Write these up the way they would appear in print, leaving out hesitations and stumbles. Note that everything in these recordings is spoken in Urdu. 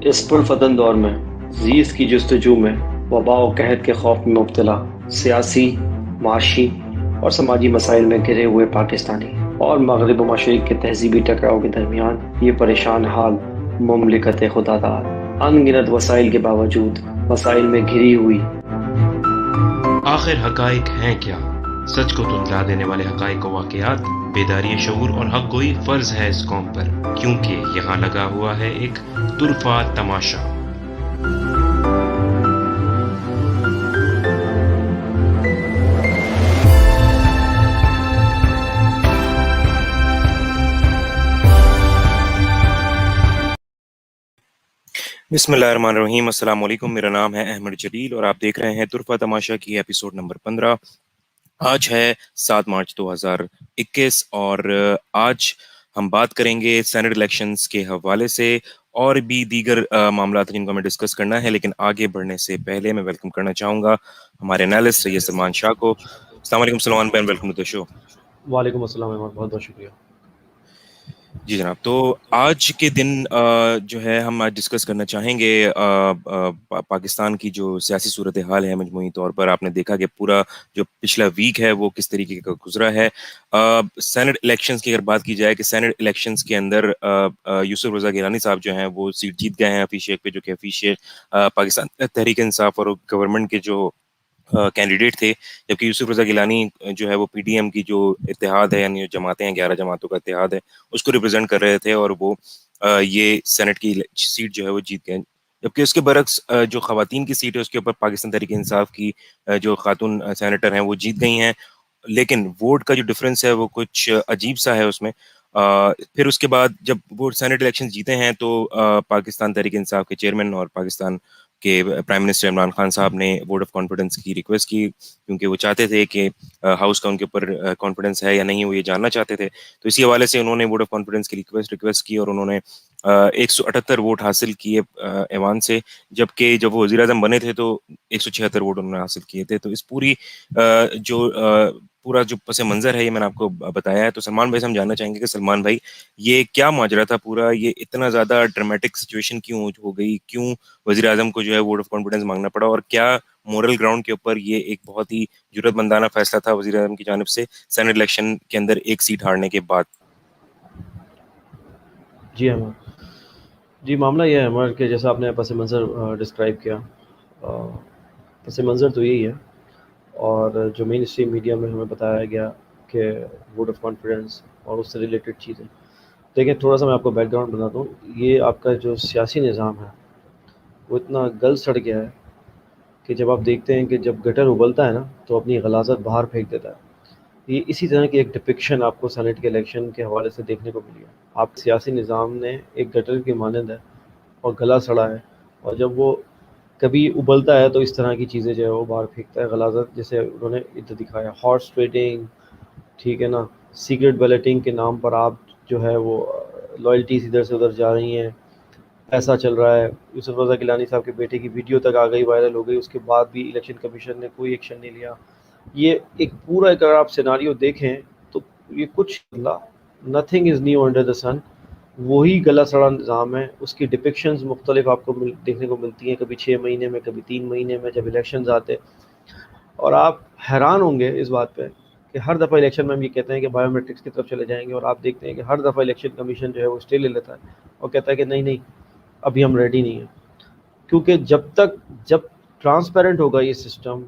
اس پرفتن دور میں زیست کی جستجو میں وبا و قحط کے خوف میں مبتلا سیاسی، معاشی اور سماجی مسائل میں گھرے ہوئے پاکستانی اور مغرب و مشرق کے تہذیبی ٹکراؤ کے درمیان یہ پریشان حال مملکت خدا داد ان گنت وسائل کے باوجود مسائل میں گھری ہوئی۔ آخر حقائق ہیں کیا؟ سچ کو تللا دینے والے حقائق و واقعات، بیداری شعور اور حق گوئی فرض ہے اس قوم پر، کیونکہ یہاں لگا ہوا ہے ایک طرفہ تماشا۔ بسم اللہ الرحمن الرحیم۔ السلام علیکم، میرا نام ہے احمد جلیل اور آپ دیکھ رہے ہیں طرفہ تماشا کی ایپیسوڈ نمبر 15۔ آج ہے 7 مارچ 2021 اور آج ہم بات کریں گے سینٹ الیکشنز کے حوالے سے اور بھی دیگر معاملات جن کو ہمیں ڈسکس کرنا ہے، لیکن آگے بڑھنے سے پہلے میں ویلکم کرنا چاہوں گا ہمارے انالسٹ سید سلمان شاہ کو۔ السلام علیکم سلمان بین، ویلکم ٹو دی شو۔ وعلیکم السلام احمد، بہت بہت شکریہ۔ جی جناب، تو آج کے دن جو ہے ہم آج ڈسکس کرنا چاہیں گے پاکستان کی جو سیاسی صورتحال ہے مجموعی طور پر۔ آپ نے دیکھا کہ پورا جو پچھلا ویک ہے وہ کس طریقے کا گزرا ہے۔ سینٹ الیکشنز کی اگر بات کی جائے کہ سینٹ الیکشنز کے اندر یوسف رضا گیلانی صاحب جو ہیں وہ سیٹ جیت گئے ہیں افیشیٹ پہ، جو کہ افیشیٹ پاکستان تحریک انصاف اور گورنمنٹ کے جو کینڈیڈیٹ تھے، جبکہ یوسف رضا گیلانی جو ہے وہ پی ڈی ایم کی جو اتحاد ہے، یعنی جو جماعتیں ہیں 11 جماعتوں کا اتحاد ہے، اس کو ریپرزینٹ کر رہے تھے اور وہ یہ سینٹ کی سیٹ جو ہے وہ جیت گئے۔ جبکہ اس کے برعکس جو خواتین کی سیٹ ہے اس کے اوپر پاکستان تحریک انصاف کی جو خاتون سینیٹر ہیں وہ جیت گئی ہیں، لیکن ووٹ کا جو ڈفرینس ہے وہ کچھ عجیب سا ہے اس میں۔ پھر اس کے بعد جب وہ سینٹ الیکشن جیتے ہیں تو پاکستان تحریک انصاف کے چیئرمین اور پاکستان کہ پرائم منسٹر عمران خان صاحب نے ووٹ آف کانفیڈنس کی ریکویسٹ کی، کیونکہ وہ چاہتے تھے کہ ہاؤس کا ان کے اوپر کانفیڈنس ہے یا نہیں، وہ یہ جاننا چاہتے تھے۔ تو اسی حوالے سے انہوں نے ووٹ آف کانفیڈنس کی ریکویسٹ کی اور انہوں نے 178 ووٹ حاصل کیے ایوان سے، جبکہ جب وہ وزیر اعظم بنے تھے تو 176 ووٹ انہوں نے حاصل کیے تھے۔ تو اس پورا جو پس منظر ہے یہ میں نے آپ کو بتایا ہے۔ تو سلمان بھائی سے ہم جاننا چاہیں گے کہ سلمان بھائی یہ کیا ماجرا تھا پورا، یہ اتنا زیادہ ڈرامیٹک سچویشن کیوں ہو گئی، کیوں وزیر اعظم کو جو ہے ووٹ آف کانفیڈنس مانگنا پڑا، اور کیا مورل گراؤنڈ کے اوپر یہ ایک بہت ہی جرأت مندانہ فیصلہ تھا وزیر اعظم کی جانب سے سینٹ الیکشن کے اندر ایک سیٹ ہارنے کے بعد؟ جی احمد، جی معاملہ یہ ہے ہمارا کہ جیسا آپ نے پس منظر ڈسکرائب کیا، پس منظر تو یہی ہے، اور جو مین اسٹریم میڈیا میں ہمیں بتایا گیا کہ ووٹ آف کانفیڈنس اور اس سے ریلیٹڈ چیزیں۔ دیکھیں تھوڑا سا میں آپ کو بیک گراؤنڈ بتاتا ہوں۔ یہ آپ کا جو سیاسی نظام ہے وہ اتنا گل سڑ گیا ہے کہ جب آپ دیکھتے ہیں کہ جب گٹر ابلتا ہے نا تو اپنی غلاظت باہر پھینک دیتا ہے۔ یہ اسی طرح کی ایک ڈپکشن آپ کو سینٹ کے الیکشن کے حوالے سے دیکھنے کو ملی ہے۔ آپ سیاسی نظام نے ایک گٹر کی مانند ہے اور گلا سڑا ہے، اور جب وہ کبھی ابلتا ہے تو اس طرح کی چیزیں جو ہے وہ باہر پھینکتا ہے۔ غلاظت جیسے انہوں نے ادھر دکھایا، ہارس ٹریڈنگ، ٹھیک ہے نا، سیکرٹ بیلٹنگ کے نام پر آپ جو ہے وہ لائلٹیز ادھر سے ادھر جا رہی ہیں، ایسا چل رہا ہے۔ یوسف رضا گیلانی صاحب کے بیٹے کی ویڈیو تک آ گئی، وائرل ہو گئی، اس کے بعد بھی الیکشن کمیشن نے کوئی ایکشن نہیں لیا۔ یہ ایک پورا اگر آپ سیناریو دیکھیں تو یہ کچھ nothing is new under the sun, وہی گلا سڑا نظام ہے۔ اس کی ڈپکشنز مختلف آپ کو دیکھنے کو ملتی ہیں، کبھی 6 مہینے میں، کبھی 3 مہینے میں جب الیکشنز آتے، اور آپ حیران ہوں گے اس بات پہ کہ ہر دفعہ الیکشن میں ہم یہ کہتے ہیں کہ بایو میٹرکس کی طرف چلے جائیں گے، اور آپ دیکھتے ہیں کہ ہر دفعہ الیکشن کمیشن جو ہے وہ اسٹے لے لیتا ہے اور کہتا ہے کہ نہیں ابھی ہم ریڈی نہیں ہیں، کیونکہ جب ٹرانسپیرنٹ ہوگا یہ سسٹم،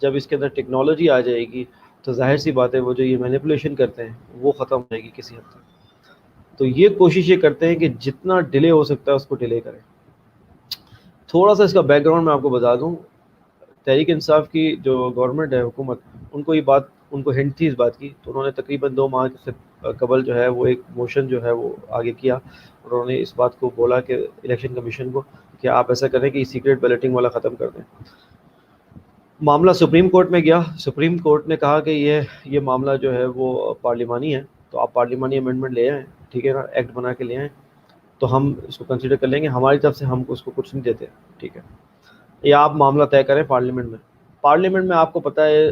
جب اس کے اندر ٹیکنالوجی آ جائے گی تو ظاہر سی بات ہے وہ جو یہ مینیپولیشن کرتے ہیں وہ ختم ہو جائے گی کسی حد تک۔ تو یہ کوشش یہ کرتے ہیں کہ جتنا ڈیلے ہو سکتا ہے اس کو ڈیلے کریں۔ تھوڑا سا اس کا بیک گراؤنڈ میں آپ کو بتا دوں۔ تحریک انصاف کی جو گورنمنٹ ہے، حکومت، ان کو یہ بات، ان کو ہنٹ تھی اس بات کی، تو انہوں نے تقریباً 2 ماہ سے قبل جو ہے وہ ایک موشن جو ہے وہ آگے کیا، اور انہوں نے اس بات کو بولا کہ الیکشن کمیشن کو کہ آپ ایسا کریں کہ یہ سیکرٹ بیلٹنگ والا ختم کر دیں۔ معاملہ سپریم کورٹ میں گیا، سپریم کورٹ نے کہا کہ یہ معاملہ جو ہے وہ پارلیمانی ہے، تو آپ پارلیمانی امینڈمنٹ لے آئیں، ٹھیک ہے نا، ایکٹ بنا کے لے آئیں تو ہم اس کو کنسیڈر کر لیں گے، ہماری طرف سے ہم اس کو کچھ نہیں دیتے، ٹھیک ہے، یا آپ معاملہ طے کریں پارلیمنٹ میں۔ پارلیمنٹ میں آپ کو پتہ ہے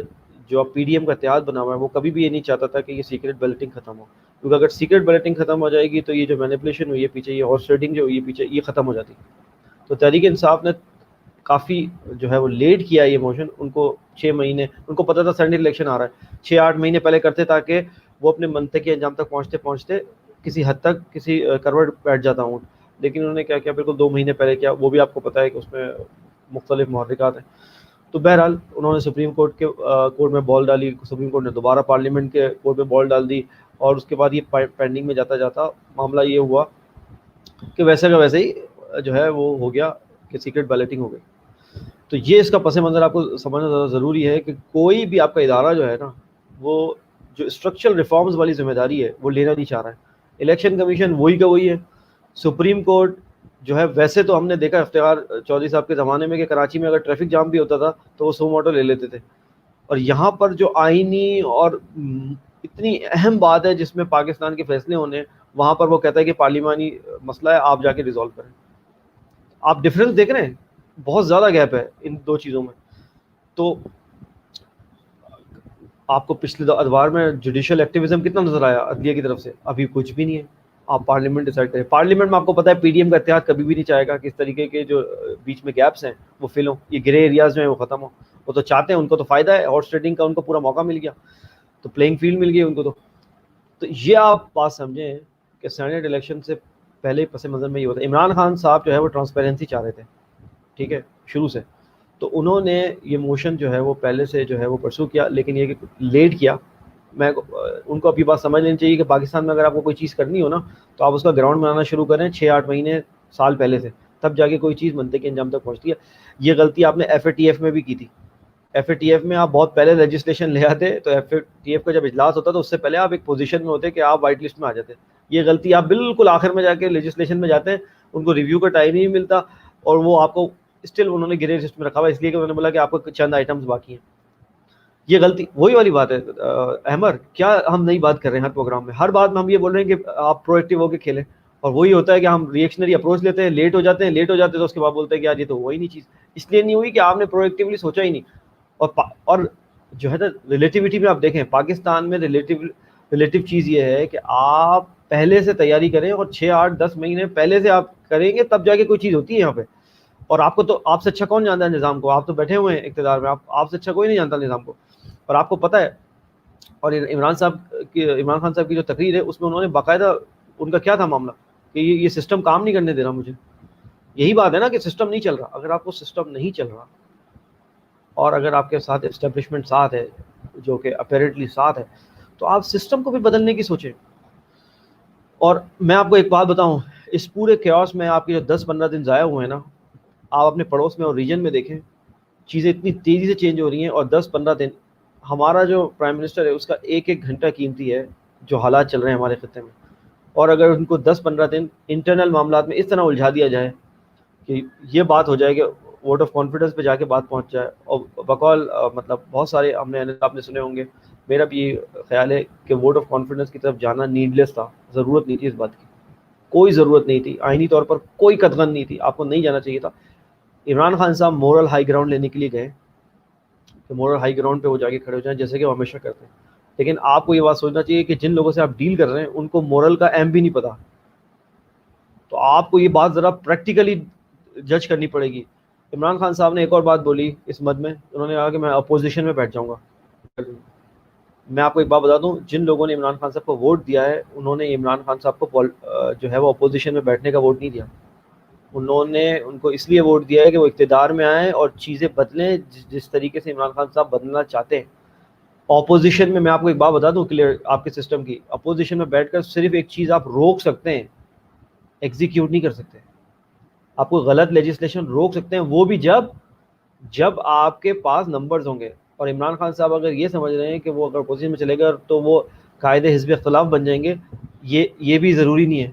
جو پی ڈی ایم کا اتحاد بنا ہوا ہے وہ کبھی بھی یہ نہیں چاہتا تھا کہ یہ سیکرٹ بیلٹنگ ختم ہو، کیونکہ اگر سیکرٹ بیلٹنگ ختم ہو جائے گی تو یہ جو مینیپولیشن ہوئی ہے پیچھے، یہ ہارس ٹریڈنگ جو ہوئی ہے پیچھے، یہ ختم ہو جاتی۔ تو تحریک انصاف نے کافی جو ہے وہ لیٹ کیا یہ موشن. ان کو 6 مہینے, ان کو پتا تھا سنڈے الیکشن آ رہا ہے, 6-8 مہینے پہلے کرتے تاکہ وہ اپنے منطقی انجام تک پہنچتے کسی حد تک کسی کروٹ بیٹھ جاتا ہوں. لیکن انہوں نے کیا کیا, بالکل 2 مہینے پہلے کیا, وہ بھی آپ کو پتا ہے کہ اس میں مختلف محرکات ہیں. تو بہرحال انہوں نے سپریم کورٹ میں بال ڈالی, سپریم کورٹ نے دوبارہ پارلیمنٹ کے کورٹ میں بال ڈال دی, اور اس کے بعد یہ پینڈنگ میں جاتا جاتا معاملہ یہ ہوا کہ ویسے کا ویسے ہی جو ہے وہ ہو گیا کہ سیکرٹ بیلٹنگ ہو گئی. تو یہ اس کا پس منظر آپ کو سمجھنا زیادہ ضروری ہے کہ کوئی بھی آپ کا ادارہ جو ہے نا, وہ جو اسٹرکچرل ریفارمز والی ذمہ داری ہے وہ لینا نہیں چاہ رہا ہے. الیکشن کمیشن وہی کا وہی ہے. سپریم کورٹ جو ہے, ویسے تو ہم نے دیکھا افتخار چودھری صاحب کے زمانے میں کہ کراچی میں اگر ٹریفک جام بھی ہوتا تھا تو وہ سو موٹو لے لیتے تھے. اور یہاں پر جو آئینی اور اتنی اہم بات ہے جس میں پاکستان کے فیصلے ہونے, وہاں پر وہ کہتا ہے کہ پارلیمانی مسئلہ ہے, آپ جا کے ریزالو کریں. آپ ڈفرینس دیکھ رہے ہیں, بہت زیادہ گیپ ہے ان دو چیزوں میں. تو آپ کو پچھلے ادوار میں جوڈیشل ایکٹیویزم کتنا نظر آیا عدلیہ کی طرف سے؟ ابھی کچھ بھی نہیں ہے. آپ پارلیمنٹ ڈیسائڈ کریں. پارلیمنٹ میں آپ کو پتا ہے پی ڈی ایم کا اتحاد کبھی بھی نہیں چاہے گا کہ اس طریقے کے جو بیچ میں گیپس ہیں وہ فل ہوں, یہ گرے ایریاز جو ہیں وہ ختم ہوں. وہ تو چاہتے ہیں, ان کو تو فائدہ ہے, ہارس ٹریڈنگ کا ان کو پورا موقع مل گیا, تو پلینگ فیلڈ مل گئی ان کو. تو یہ آپ بات سمجھیں کہ سینیٹ الیکشن سے پہلے پس منظر میں یہ ہوتا ہے. عمران خان صاحب جو ہے وہ ٹرانسپیرنسی چاہ رہے تھے, ٹھیک ہے, شروع سے. تو انہوں نے یہ موشن جو ہے وہ پہلے سے جو ہے وہ پرسو کیا, لیکن یہ کہ لیٹ کیا. میں ان کو ابھی بات سمجھ لینی چاہیے کہ پاکستان میں اگر آپ کو کوئی چیز کرنی ہو نا, تو آپ اس کا گراؤنڈ بنانا شروع کریں 6-8 مہینے سال پہلے سے, تب جا کے کوئی چیز منطقی انجام تک پہنچتی ہے. یہ غلطی آپ نے ایف اے ٹی ایف میں بھی کی تھی. ایف اے ٹی ایف میں آپ بہت پہلے لیجسلیشن لے آتے, تو ایف اے ٹی ایف کا جب اجلاس ہوتا تو اس سے پہلے آپ ایک پوزیشن میں ہوتے کہ آپ وائٹ لسٹ میں آ جاتے. یہ غلطی آپ بالکل آخر میں جا کے لیجسلیشن میں جاتے ہیں, ان کو ریویو کا ٹائم نہیں ملتا, اور وہ آپ کو اسٹل انہوں نے گرے لسٹ میں رکھا ہوا, اس لیے کہ انہوں نے بولا کہ آپ کو چند آئٹمز باقی ہیں. یہ غلطی وہی والی بات ہے. احمر, کیا ہم نئی بات کر رہے ہیں ہر پروگرام میں؟ ہر بات میں ہم یہ بول رہے ہیں کہ آپ پرو ایکٹیو ہو کے کھیلیں, اور وہی ہوتا ہے کہ ہم ری ایکشنری اپروچ لیتے ہیں, لیٹ ہو جاتے ہیں تو اس کے بعد بولتے ہیں کہ یار یہ تو وہی نہیں چیز, اس لیے نہیں ہوئی کہ آپ نے پرو ایکٹیولی سوچا ہی نہیں. اور جو ہے نا ریلیٹیوٹی میں آپ دیکھیں, پاکستان میں ریلیٹیو چیز یہ ہے کہ آپ پہلے سے تیاری کریں, اور 6-8-10 مہینے پہلے سے آپ کریں گے تب جا کے کوئی چیز ہوتی ہے یہاں پہ. اور آپ کو تو, آپ سے اچھا کون جانتا ہے نظام کو؟ آپ تو بیٹھے ہوئے ہیں اقتدار میں, آپ سے اچھا کوئی نہیں جانتا نظام کو. اور آپ کو پتہ ہے, اور عمران خان صاحب کی جو تقریر ہے اس میں انہوں نے باقاعدہ, ان کا کیا تھا معاملہ کہ یہ سسٹم کام نہیں کرنے دے رہا مجھے. یہی بات ہے نا کہ سسٹم نہیں چل رہا. اگر آپ کو سسٹم نہیں چل رہا, اور اگر آپ کے ساتھ اسٹیبلشمنٹ ساتھ ہے, جو کہ اپیرنٹلی ساتھ ہے, تو آپ سسٹم کو بھی بدلنے کی سوچیں. اور میں آپ کو ایک بات بتاؤں, اس پورے کیوس میں آپ کے جو 10-15 دن ضائع ہوئے ہیں نا, آپ اپنے پڑوس میں اور ریجن میں دیکھیں, چیزیں اتنی تیزی سے چینج ہو رہی ہیں. اور 10-15 دن, ہمارا جو پرائم منسٹر ہے اس کا ایک گھنٹہ قیمتی ہے جو حالات چل رہے ہیں ہمارے خطے میں. اور اگر ان کو 10-15 دن انٹرنل معاملات میں اس طرح الجھا دیا جائے کہ یہ بات ہو جائے کہ ووٹ آف کانفیڈنس پہ جا کے بات پہنچ جائے, اور بقول مطلب بہت سارے ہم نے آپ نے سنے ہوں گے, میرا بھی یہ خیال ہے کہ ووٹ آف کانفیڈنس کی طرف جانا نیڈلیس تھا, ضرورت نہیں تھی اس بات کی, کوئی ضرورت نہیں تھی, آئینی طور پر کوئی قدغن نہیں تھی, آپ کو نہیں جانا چاہیے تھا. عمران خان صاحب مورل ہائی گراؤنڈ لینے کے لیے گئے کہ مورل ہائی گراؤنڈ پہ وہ جا کے کھڑے ہو جائیں جیسے کہ وہ ہمیشہ کرتے ہیں. لیکن آپ کو یہ بات سوچنا چاہیے کہ جن لوگوں سے آپ ڈیل کر رہے ہیں ان کو مورل کا اہم بھی نہیں پتا. تو آپ کو یہ بات ذرا پریکٹیکلی جج کرنی پڑے گی. عمران خان صاحب نے ایک اور بات بولی اس مد میں, انہوں نے کہا کہ میں اپوزیشن میں بیٹھ جاؤں گا. میں آپ کو ایک بات بتا دوں, جن لوگوں نے عمران خان صاحب کو ووٹ دیا ہے انہوں نے عمران خان صاحب کو جو ہے وہ اپوزیشن میں بیٹھنے کا ووٹ نہیں دیا. انہوں نے ان کو اس لیے ووٹ دیا ہے کہ وہ اقتدار میں آئیں اور چیزیں بدلیں جس طریقے سے عمران خان صاحب بدلنا چاہتے ہیں. اپوزیشن میں آپ کو ایک بات بتا دوں کلیئر آپ کے سسٹم کی, اپوزیشن میں بیٹھ کر صرف ایک چیز آپ روک سکتے ہیں, ایگزیکیوٹ نہیں کر سکتے. آپ کو غلط لیجسلیشن روک سکتے ہیں, وہ بھی جب آپ کے پاس نمبرز ہوں گے. اور عمران خان صاحب اگر یہ سمجھ رہے ہیں کہ وہ اگر اپوزیشن میں چلے گا تو وہ قائد حزب اختلاف بن جائیں گے, یہ بھی ضروری نہیں ہے.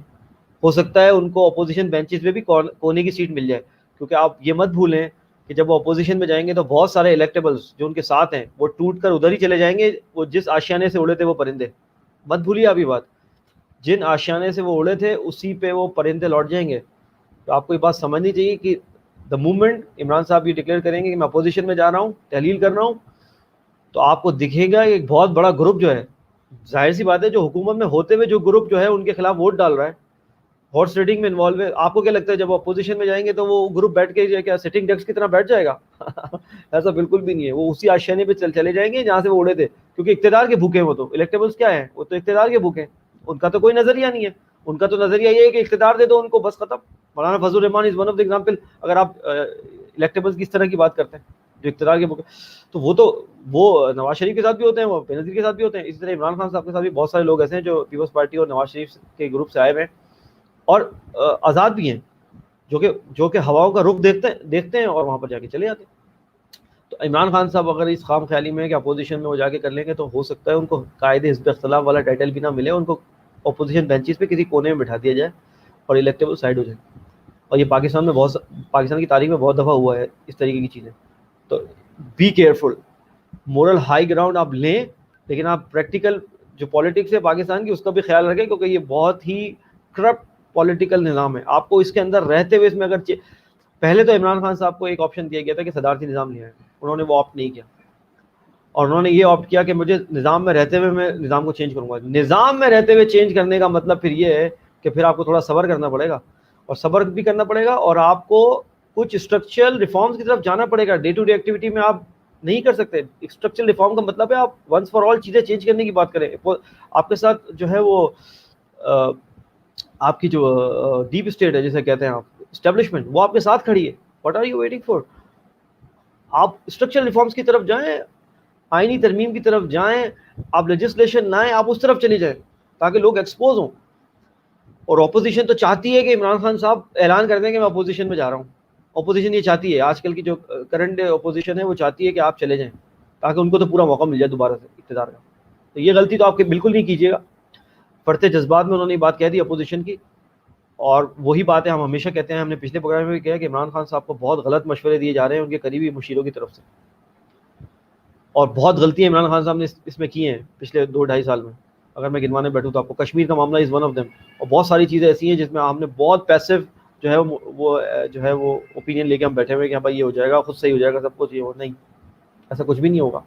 ہو سکتا ہے ان کو اپوزیشن بینچز پہ بھی کونے کی سیٹ مل جائے, کیونکہ آپ یہ مت بھولیں کہ جب وہ اپوزیشن میں جائیں گے تو بہت سارے الیکٹیبلز جو ان کے ساتھ ہیں وہ ٹوٹ کر ادھر ہی چلے جائیں گے, وہ جس آشیانے سے اڑے تھے وہ پرندے, مت بھولیے آپ یہ بات, جن آشیانے سے وہ اڑے تھے اسی پہ وہ پرندے لوٹ جائیں گے. تو آپ کو یہ بات سمجھنی چاہیے کہ دا مومنٹ عمران صاحب یہ ڈکلیئر کریں گے کہ میں اپوزیشن میں جا رہا ہوں, تحلیل کر رہا ہوں, تو آپ کو دکھے گا ایک بہت بڑا گروپ جو ہے, ظاہر سی بات ہے جو حکومت میں ہوتے ہوئے جو گروپ جو ہے ان کے خلاف ووٹ ڈال رہا ہے, ہارس ریڈنگ میں انوالو ہے. آپ کو کیا لگتا ہے جب اپوزیشن میں جائیں گے تو وہ گروپ بیٹھ کے کیا سٹنگ ڈکس کی طرح بیٹھ جائے گا؟ ایسا بالکل بھی نہیں ہے. وہ اسی آشیانے پہ چلے جائیں گے جہاں سے وہ اڑے تھے, کیونکہ اقتدار کے بھوکے ہیں. وہ تو الیکٹیبلس کیا ہے, وہ تو اقتدار کے بھوکے ہیں. ان کا تو کوئی نظریہ نہیں ہے. ان کا تو نظریہ یہ ہے کہ اقتدار دے دو ان کو, بس ختم. Maulana Fazl ur Rehman is one of the example. اگر آپ الیکٹیبلس کی اس طرح کی بات کرتے ہیں جو اقتدار کے بھوکے, تو وہ نواز شریف کے ساتھ بھی ہوتے ہیں, وہ بے نظیر کے ساتھ بھی ہوتے ہیں. اسی طرح عمران خان صاحب کے ساتھ بھی بہت سارے لوگ ایسے ہیں جو پیپلز پارٹی اور نواز شریف کے گروپ سے آئے ہوئے ہیں اور آزاد بھی ہیں, جو کہ ہواؤں کا رخ دیکھتے ہیں اور وہاں پر جا کے چلے جاتے ہیں. تو عمران خان صاحب اگر اس خام خیالی میں کہ اپوزیشن میں وہ جا کے کر لیں گے تو ہو سکتا ہے ان کو قائد حزب اختلاف والا ٹائٹل بھی نہ ملے, ان کو اپوزیشن بینچز پہ کسی کونے میں بٹھا دیا جائے اور الیکٹیبل سائڈ ہو جائے. اور یہ پاکستان کی تاریخ میں بہت دفعہ ہوا ہے اس طریقے کی چیزیں. تو be careful, moral high ground آپ لیں, لیکن آپ پریکٹیکل جو پالیٹکس ہے پاکستان کی اس کا بھی خیال رکھیں, کیونکہ یہ بہت ہی کرپٹ پولیٹیکل نظام ہے. آپ کو اس کے اندر رہتے ہوئے اس میں اگر پہلے تو عمران خان صاحب کو ایک آپشن دیا گیا تھا کہ صدارتی نظام لیا ہے, انہوں نے وہ آپٹ نہیں کیا, اور انہوں نے یہ آپٹ کیا کہ مجھے نظام میں رہتے ہوئے میں نظام کو چینج کروں گا. نظام میں رہتے ہوئے چینج کرنے کا مطلب پھر یہ ہے کہ پھر آپ کو تھوڑا صبر کرنا پڑے گا, اور صبر بھی کرنا پڑے گا, اور آپ کو کچھ اسٹرکچرل ریفارمز کی طرف جانا پڑے گا. ڈے ٹو ڈے ایکٹیویٹی میں آپ نہیں کر سکتے. اسٹرکچرل ریفارم کا مطلب ہے آپ ونس فار آل چیزیں چینج کرنے کی بات کریں. آپ کے ساتھ جو ہے وہ آپ کی جو ڈیپ اسٹیٹ ہے جسے کہتے ہیں آپ اسٹیبلشمنٹ, وہ آپ کے ساتھ کھڑی ہے. What are you waiting for? آپ اسٹرکچرل ریفارمز کی طرف جائیں, آئینی ترمیم کی طرف جائیں, آپ لیجسلیشن لائیں, آپ اس طرف چلے جائیں تاکہ لوگ ایکسپوز ہوں. اور اپوزیشن تو چاہتی ہے کہ عمران خان صاحب اعلان کر دیں کہ میں اپوزیشن میں جا رہا ہوں. اپوزیشن یہ چاہتی ہے, آج کل کی جو کرنٹ اپوزیشن ہے وہ چاہتی ہے کہ آپ چلے جائیں تاکہ ان کو تو پورا موقع مل جائے دوبارہ سے اقتدار کا. تو یہ غلطی تو آپ کے بالکل نہیں کیجیے گا. پڑھتے جذبات میں انہوں نے یہ بات کہہ دی اپوزیشن کی, اور وہی بات ہے ہم ہمیشہ کہتے ہیں, ہم نے پچھلے پروگرام میں بھی کہا کہ عمران خان صاحب کو بہت غلط مشورے دیے جا رہے ہیں ان کے قریبی مشیروں کی طرف سے, اور بہت غلطیاں عمران خان صاحب نے اس میں کی ہیں پچھلے 2-2.5 سال میں. اگر میں گنوانے بیٹھوں تو آپ کو کشمیر کا معاملہ از ون آف دیم, اور بہت ساری چیزیں ایسی ہیں جس میں ہم نے بہت پیسو جو ہے وہ اوپینین لے کے ہم بیٹھے ہوئے کہ ہاں بھائی یہ ہو جائے گا, خود صحیح ہو جائے گا سب کچھ. یہ ہو نہیں, ایسا کچھ بھی نہیں ہوگا.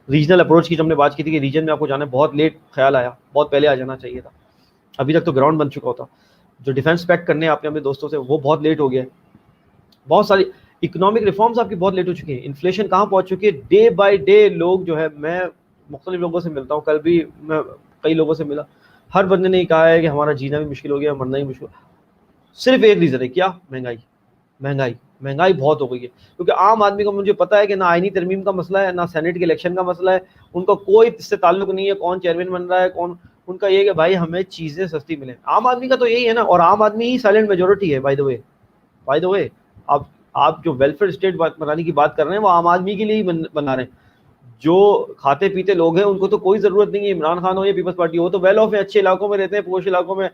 ریجنل اپروچ کی جو ہم نے بات کی تھی کہ ریجن میں آپ کو جانا بہت لیٹ خیال آیا, بہت پہلے آ جانا چاہیے تھا. ابھی تک تو گراؤنڈ بن چکا ہوتا. جو ڈیفینس پیکٹ کرنے آپ نے اپنے دوستوں سے وہ بہت لیٹ ہو گیا ہے. بہت ساری اکنامک ریفارمز آپ کی بہت لیٹ ہو چکی ہیں. انفلیشن کہاں پہنچ چکی ہے, ڈے بائی ڈے لوگ جو ہے, میں مختلف لوگوں سے ملتا ہوں, کل بھی میں کئی لوگوں سے ملا, ہر بندے نے کہا ہے کہ ہمارا جینا بھی مشکل ہو گیا, مرنا ہی مشکل. صرف ایک ریزن ہے, کیا؟ مہنگائی بہت ہو گئی ہے. کیونکہ عام آدمی کو مجھے پتا ہے کہ نہ آئینی ترمیم کا مسئلہ ہے, نہ سینٹ کے الیکشن کا مسئلہ ہے, ان کا کوئی اس سے تعلق نہیں ہے کون چیئرمین بن رہا ہے کون. ان کا یہ کہ بھائی ہمیں چیزیں سستی ملیں. عام آدمی کا تو یہی ہے نا, اور عام آدمی ہی سائلنٹ میجورٹی ہے. بائی دا وے آپ جو ویلفیئر اسٹیٹ بنانے کی بات کر رہے ہیں وہ عام آدمی کے لیے ہی بنا رہے ہیں. جو کھاتے پیتے لوگ ہیں ان کو تو کوئی ضرورت نہیں ہے, عمران خان ہو یا پیپلز پارٹی ہو, تو ویل آف ہے, اچھے علاقوں میں رہتے ہیں, پوش علاقوں میں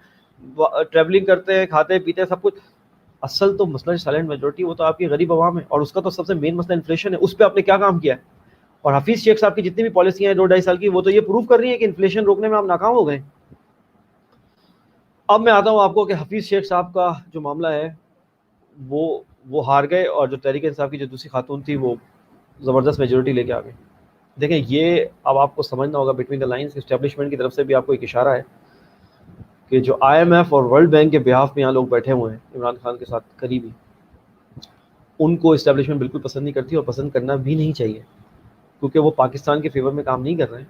ٹریولنگ کرتے ہیں, کھاتے پیتے سب کچھ. اصل تو مسئلہ سائلنٹ میجورٹی وہ تو آپ کی غریب عوام ہے, اور اس کا تو سب سے مین مسئلہ انفلیشن ہے. اس پہ آپ نے کیا کام کیا ہے؟ اور حفیظ شیخ صاحب کی جتنی بھی پالیسیاں ہیں 2-2.5 سال کی, وہ تو یہ پروف کر رہی ہیں کہ انفلیشن روکنے میں آپ ناکام ہو گئے. اب میں آتا ہوں آپ کو کہ حفیظ شیخ صاحب کا جو معاملہ ہے وہ ہار گئے, اور جو تحریک انصاف کی جو دوسری خاتون تھی وہ زبردست میجورٹی لے کے آ گئی. دیکھیں یہ اب آپ کو سمجھنا ہوگا بٹوین دا لائنز, اسٹیبلشمنٹ کی طرف سے بھی آپ کو ایک اشارہ ہے کہ جو آئی ایم ایف اور ورلڈ بینک کے بہاف میں یہاں لوگ بیٹھے ہوئے ہیں عمران خان کے ساتھ قریبی, ان کو اسٹیبلشمنٹ بالکل پسند نہیں کرتی, اور پسند کرنا بھی نہیں چاہیے, کیونکہ وہ پاکستان کے فیور میں کام نہیں کر رہے ہیں,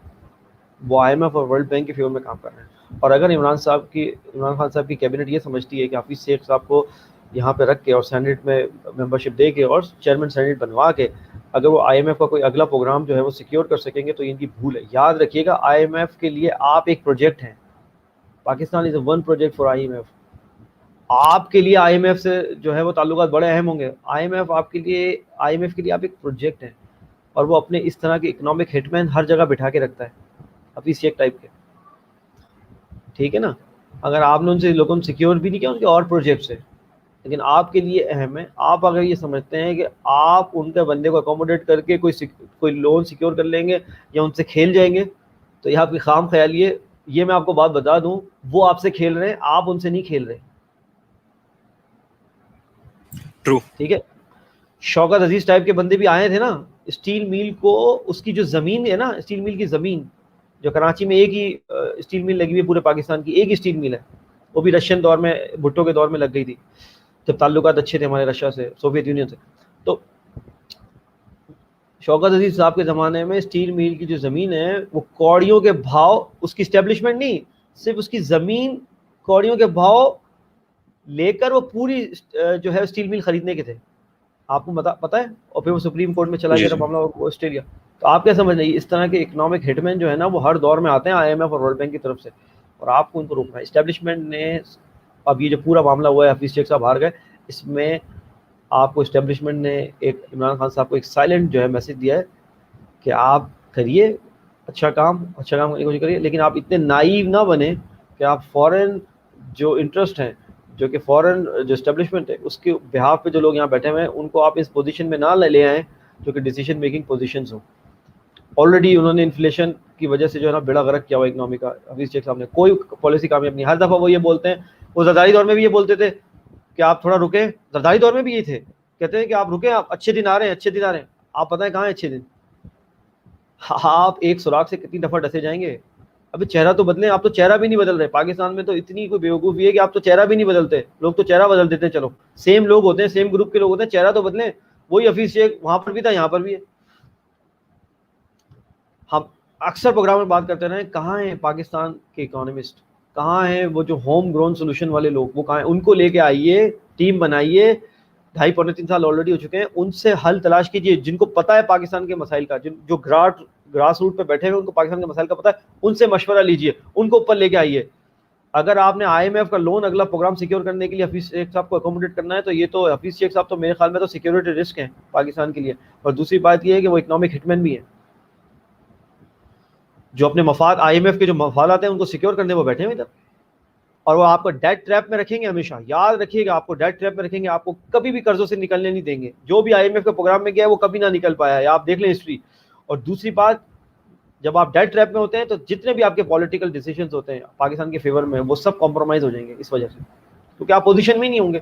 وہ آئی ایم ایف اور ورلڈ بینک کے فیور میں کام کر رہے ہیں. اور اگر عمران خان صاحب کی کیبنٹ یہ سمجھتی ہے کہ حفیظ شیخ صاحب کو یہاں پہ رکھ کے اور سینیٹ میں ممبرشپ دے کے اور چیئرمین سینیٹ بنوا کے اگر وہ آئی ایم ایف کا کوئی اگلا پروگرام جو ہے وہ سیکیور کر سکیں گے, تو ان کی بھول ہے. یاد رکھیے گا آئی ایم ایف کے لیے آپ ایک پروجیکٹ ہیں. Pakistan is a one project for I M F. آپ کے لیے آئی ایم ایف سے جو ہے وہ تعلقات بڑے اہم ہوں گے. آئی ایم ایف آپ کے لیے آپ ایک پروجیکٹ ہیں, اور وہ اپنے اس طرح کے اکنامک ہٹ مین ہر جگہ بٹھا کے رکھتا ہے, حفیظ شیخ ٹائپ کے, ٹھیک ہے نا. اگر آپ نے ان سے لوگوں سیکیور بھی نہیں کیا, ان کے اور پروجیکٹس ہیں, لیکن آپ کے لیے اہم ہے. آپ اگر یہ سمجھتے ہیں کہ آپ ان کے بندے کو اکوموڈیٹ کر کے کوئی لون سیکیور کر لیں گے یا ان سے کھیل جائیں گے, تو یہ آپ کی خام خیالی ہے. یہ میں آپ کو بات بتا دوں, وہ آپ سے کھیل رہے ہیں, آپ ان سے نہیں کھیل رہے. ٹرو, ٹھیک ہے. شوکت عزیز ٹائپ کے بندے بھی آئے تھے نا, اسٹیل میل کو اس کی جو زمین ہے نا, اسٹیل میل کی زمین جو کراچی میں ایک ہی اسٹیل میل لگی ہوئی ہے پورے پاکستان کی, ایک ہی اسٹیل میل ہے, وہ بھی رشین دور میں، بھٹو کے دور میں لگ گئی تھی جب تعلقات اچھے تھے ہمارے رشیا سے، سوویت یونین سے. تو شوکت عزیز صاحب کے زمانے میں اسٹیل میل کی جو زمین ہے وہ کوڑیوں کے بھاؤ، اس کی اسٹیبلشمنٹ نہیں، صرف اس کی زمین کوڑیوں کے بھاؤ لے کر وہ پوری جو ہے اسٹیل میل خریدنے کے تھے. آپ کو پتا ہے. اور پھر وہ سپریم کورٹ میں چلا جی گیا تھا جی معاملہ آسٹریلیا. تو آپ کیا سمجھ رہے ہیں اس طرح کے اکنامک ہٹ مین جو ہے نا وہ ہر دور میں آتے ہیں آئی ایم ایف اور ورلڈ بینک کی طرف سے، اور آپ کو ان کو روکنا ہے. اسٹیبلشمنٹ نے اب یہ جو پورا معاملہ ہوا ہے، حفیظ شیخ صاحب ہار گئے، اس میں آپ کو اسٹیبلشمنٹ نے ایک عمران خان صاحب کو ایک سائلنٹ جو ہے میسج دیا ہے کہ آپ کریے اچھا کام کرنے کی کوشش کریے، لیکن آپ اتنے نائیو نہ بنیں کہ آپ فورن جو انٹرسٹ ہیں، جو کہ فورن جو اسٹیبلشمنٹ ہے اس کے بہاف پہ جو لوگ یہاں بیٹھے ہوئے ہیں ان کو آپ اس پوزیشن میں نہ لے آئیں جو کہ ڈیسیشن میکنگ پوزیشنز ہوں. آلریڈی انہوں نے انفلیشن کی وجہ سے جو ہے نا بیڑا غرق کیا ہوا اکنامی کا. حفیظ شیخ صاحب نے کوئی پالیسی کامیاب نہیں. ہر دفعہ وہ یہ بولتے ہیں، وہ زرداری دور میں بھی یہ بولتے تھے کہ آپ تھوڑا رکیں، زرداری دور میں بھی یہ تھے، کہتے ہیں کہ آپ رکیں، آپ اچھے دن آ رہے ہیں، اچھے دن آ رہے ہیں. آپ پتہ ہے کہاں ہیں اچھے دن؟ آپ ایک سوراخ سے کتنی دفعہ ڈسے جائیں گے. ابھی چہرہ تو بدلیں. آپ تو چہرہ بھی نہیں بدل رہے. پاکستان میں تو اتنی کوئی بیوقوفی ہے کہ آپ تو چہرہ بھی نہیں بدلتے. لوگ تو چہرہ بدل دیتے ہیں، چلو سیم لوگ ہوتے ہیں، سیم گروپ کے لوگ ہوتے ہیں، چہرہ تو بدلیں. وہی حفیظ شیخ وہاں پر بھی تھا، یہاں پر بھی ہے. ہم اکثر پروگرام میں بات کرتے رہے، کہاں ہیں پاکستان کے اکانومسٹ، کہاں ہیں وہ جو ہوم گرون سولوشن والے لوگ، وہ کہاں ہیں؟ ان کو لے کے آئیے، ٹیم بنائیے. 2.5-3 سال آلریڈی ہو چکے ہیں، ان سے حل تلاش کیجیے. جن کو پتہ ہے پاکستان کے مسائل کا، جو گراس روٹ پہ بیٹھے ہوئے ان کو پاکستان کے مسائل کا پتہ ہے، ان سے مشورہ لیجیے، ان کو اوپر لے کے آئیے. اگر آپ نے آئی ایم ایف کا لون اگلا پروگرام سیکیور کرنے کے لیے حفیظ شیخ صاحب کو اکوموڈیٹ کرنا ہے، تو یہ تو حفیظ شیخ صاحب تو میرے خیال میں تو سیکیورٹی رسک ہیں پاکستان کے لیے. اور دوسری بات یہ ہے کہ وہ اکنامک ہٹمین بھی ہے، جو اپنے مفاد آئی ایم ایف کے جو مفادات ہیں ان کو سیکیور کرنے وہ بیٹھے ہوئے ادھر. اور وہ آپ کو ڈیٹ ٹریپ میں رکھیں گے. ہمیشہ یاد رکھیے گا، آپ کو ڈیٹ ٹریپ میں رکھیں گے، آپ کو کبھی بھی قرضوں سے نکلنے نہیں دیں گے. جو بھی آئی ایم ایف کے پروگرام میں گیا ہے وہ کبھی نہ نکل پایا ہے، آپ دیکھ لیں ہسٹری. اور دوسری بات، جب آپ ڈیٹ ٹریپ میں ہوتے ہیں تو جتنے بھی آپ کے پولیٹیکل ڈیسیجنز ہوتے ہیں پاکستان کے فیور میں، وہ سب کمپرومائز ہو جائیں گے اس وجہ سے، کیونکہ آپ پوزیشن میں ہی نہیں ہوں گے.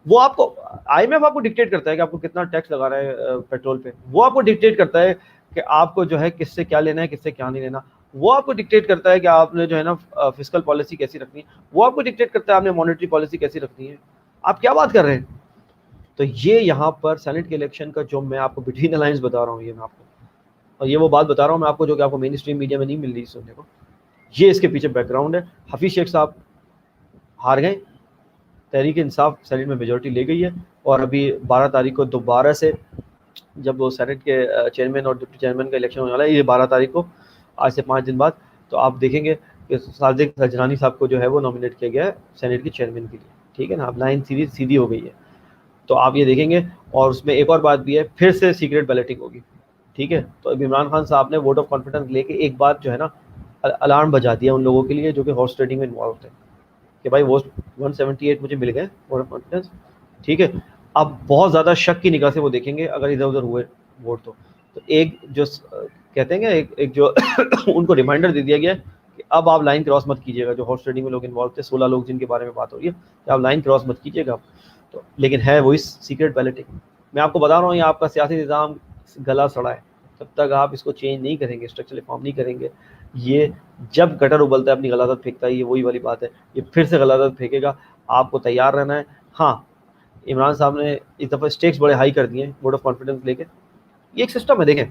وہ آپ کو آئی ایم ایف آپ کو ڈکٹیٹ کرتا ہے کہ آپ کو کتنا ٹیکس لگا رہا ہے پیٹرول پہ. وہ آپ کو ڈکٹیٹ کرتا ہے کہ آپ کو جو ہے کس سے کیا لینا ہے، کس سے کیا نہیں لینا. وہ آپ کو ڈکٹیٹ کرتا ہے کہ آپ نے جو ہے نا فسکل پالیسی کیسی رکھنی ہے. وہ آپ کو ڈکٹیٹ کرتا ہے آپ نے مانیٹری پالیسی کیسی رکھنی ہے. آپ کیا بات کر رہے ہیں؟ تو یہ یہاں پر سینٹ کے الیکشن کا جو میں آپ کو بٹوین الائنس بتا رہا ہوں، یہ میں آپ کو، اور یہ وہ بات بتا رہا ہوں میں آپ کو جو کہ آپ کو مین اسٹریم میڈیا میں نہیں مل رہی سننے کو. یہ اس کے پیچھے بیک گراؤنڈ ہے. حفیظ شیخ صاحب ہار گئے، تحریک انصاف سینٹ میں میجورٹی لے گئی ہے، اور ابھی 12 تاریخ کو دوبارہ سے جب وہ سینٹ کے چیئرمین اور ڈپٹی چیئرمین کا الیکشن ہونے والا ہے، یہ 12 تاریخ کو، آج سے 5 دن بعد. تو آپ دیکھیں گے کہ صادق سجرانی صاحب کو جو ہے وہ نامینیٹ کیا گیا ہے سینٹ کے چیئرمین کے لیے. ٹھیک ہے نا، اب لائن سیدھی ہو گئی ہے. تو آپ یہ دیکھیں گے. اور اس میں ایک اور بات بھی ہے، پھر سے سیکریٹ بیلٹنگ ہوگی. ٹھیک ہے. تو اب عمران خان صاحب نے ووٹ آف کانفیڈنس لے کے ایک بات جو ہے نا الارم بجا دیا ان لوگوں کے لیے جو کہ ہارس ٹریڈنگ میں انوالو تھے، کہ بھائی وہ 178 مجھے مل گئے ووٹ آف کانفیڈنس. ٹھیک ہے. اب بہت زیادہ شک کی نگاہ سے وہ دیکھیں گے اگر ادھر ادھر ہوئے ووٹ تو ایک جو کہتے ہیں کہ ایک جو ان کو ریمائنڈر دے دیا گیا کہ اب آپ لائن کراس مت کیجیے گا. جو ہارس ٹریڈنگ میں لوگ انوالو تھے 16 لوگ جن کے بارے میں بات ہو رہی ہے کہ آپ لائن کراس مت کیجیے گا. تو لیکن ہے وہی سیکریٹ بیلٹنگ. میں آپ کو بتا رہا ہوں یہ آپ کا سیاسی نظام گلا سڑا ہے. جب تک آپ اس کو چینج نہیں کریں گے، اسٹرکچر ریفارم نہیں کریں گے، یہ جب گٹر ابلتا ہے اپنی غلازت پھینکتا ہے. یہ وہی والی بات ہے، یہ پھر سے غلازت پھینکے گا. آپ کو تیار رہنا ہے. ہاں، عمران صاحب نے اس دفعہ اسٹیکس بڑے ہائی کر دیے ہیں ووٹ آف کانفیڈنس لے کے. یہ ایک سسٹم ہے، دیکھیں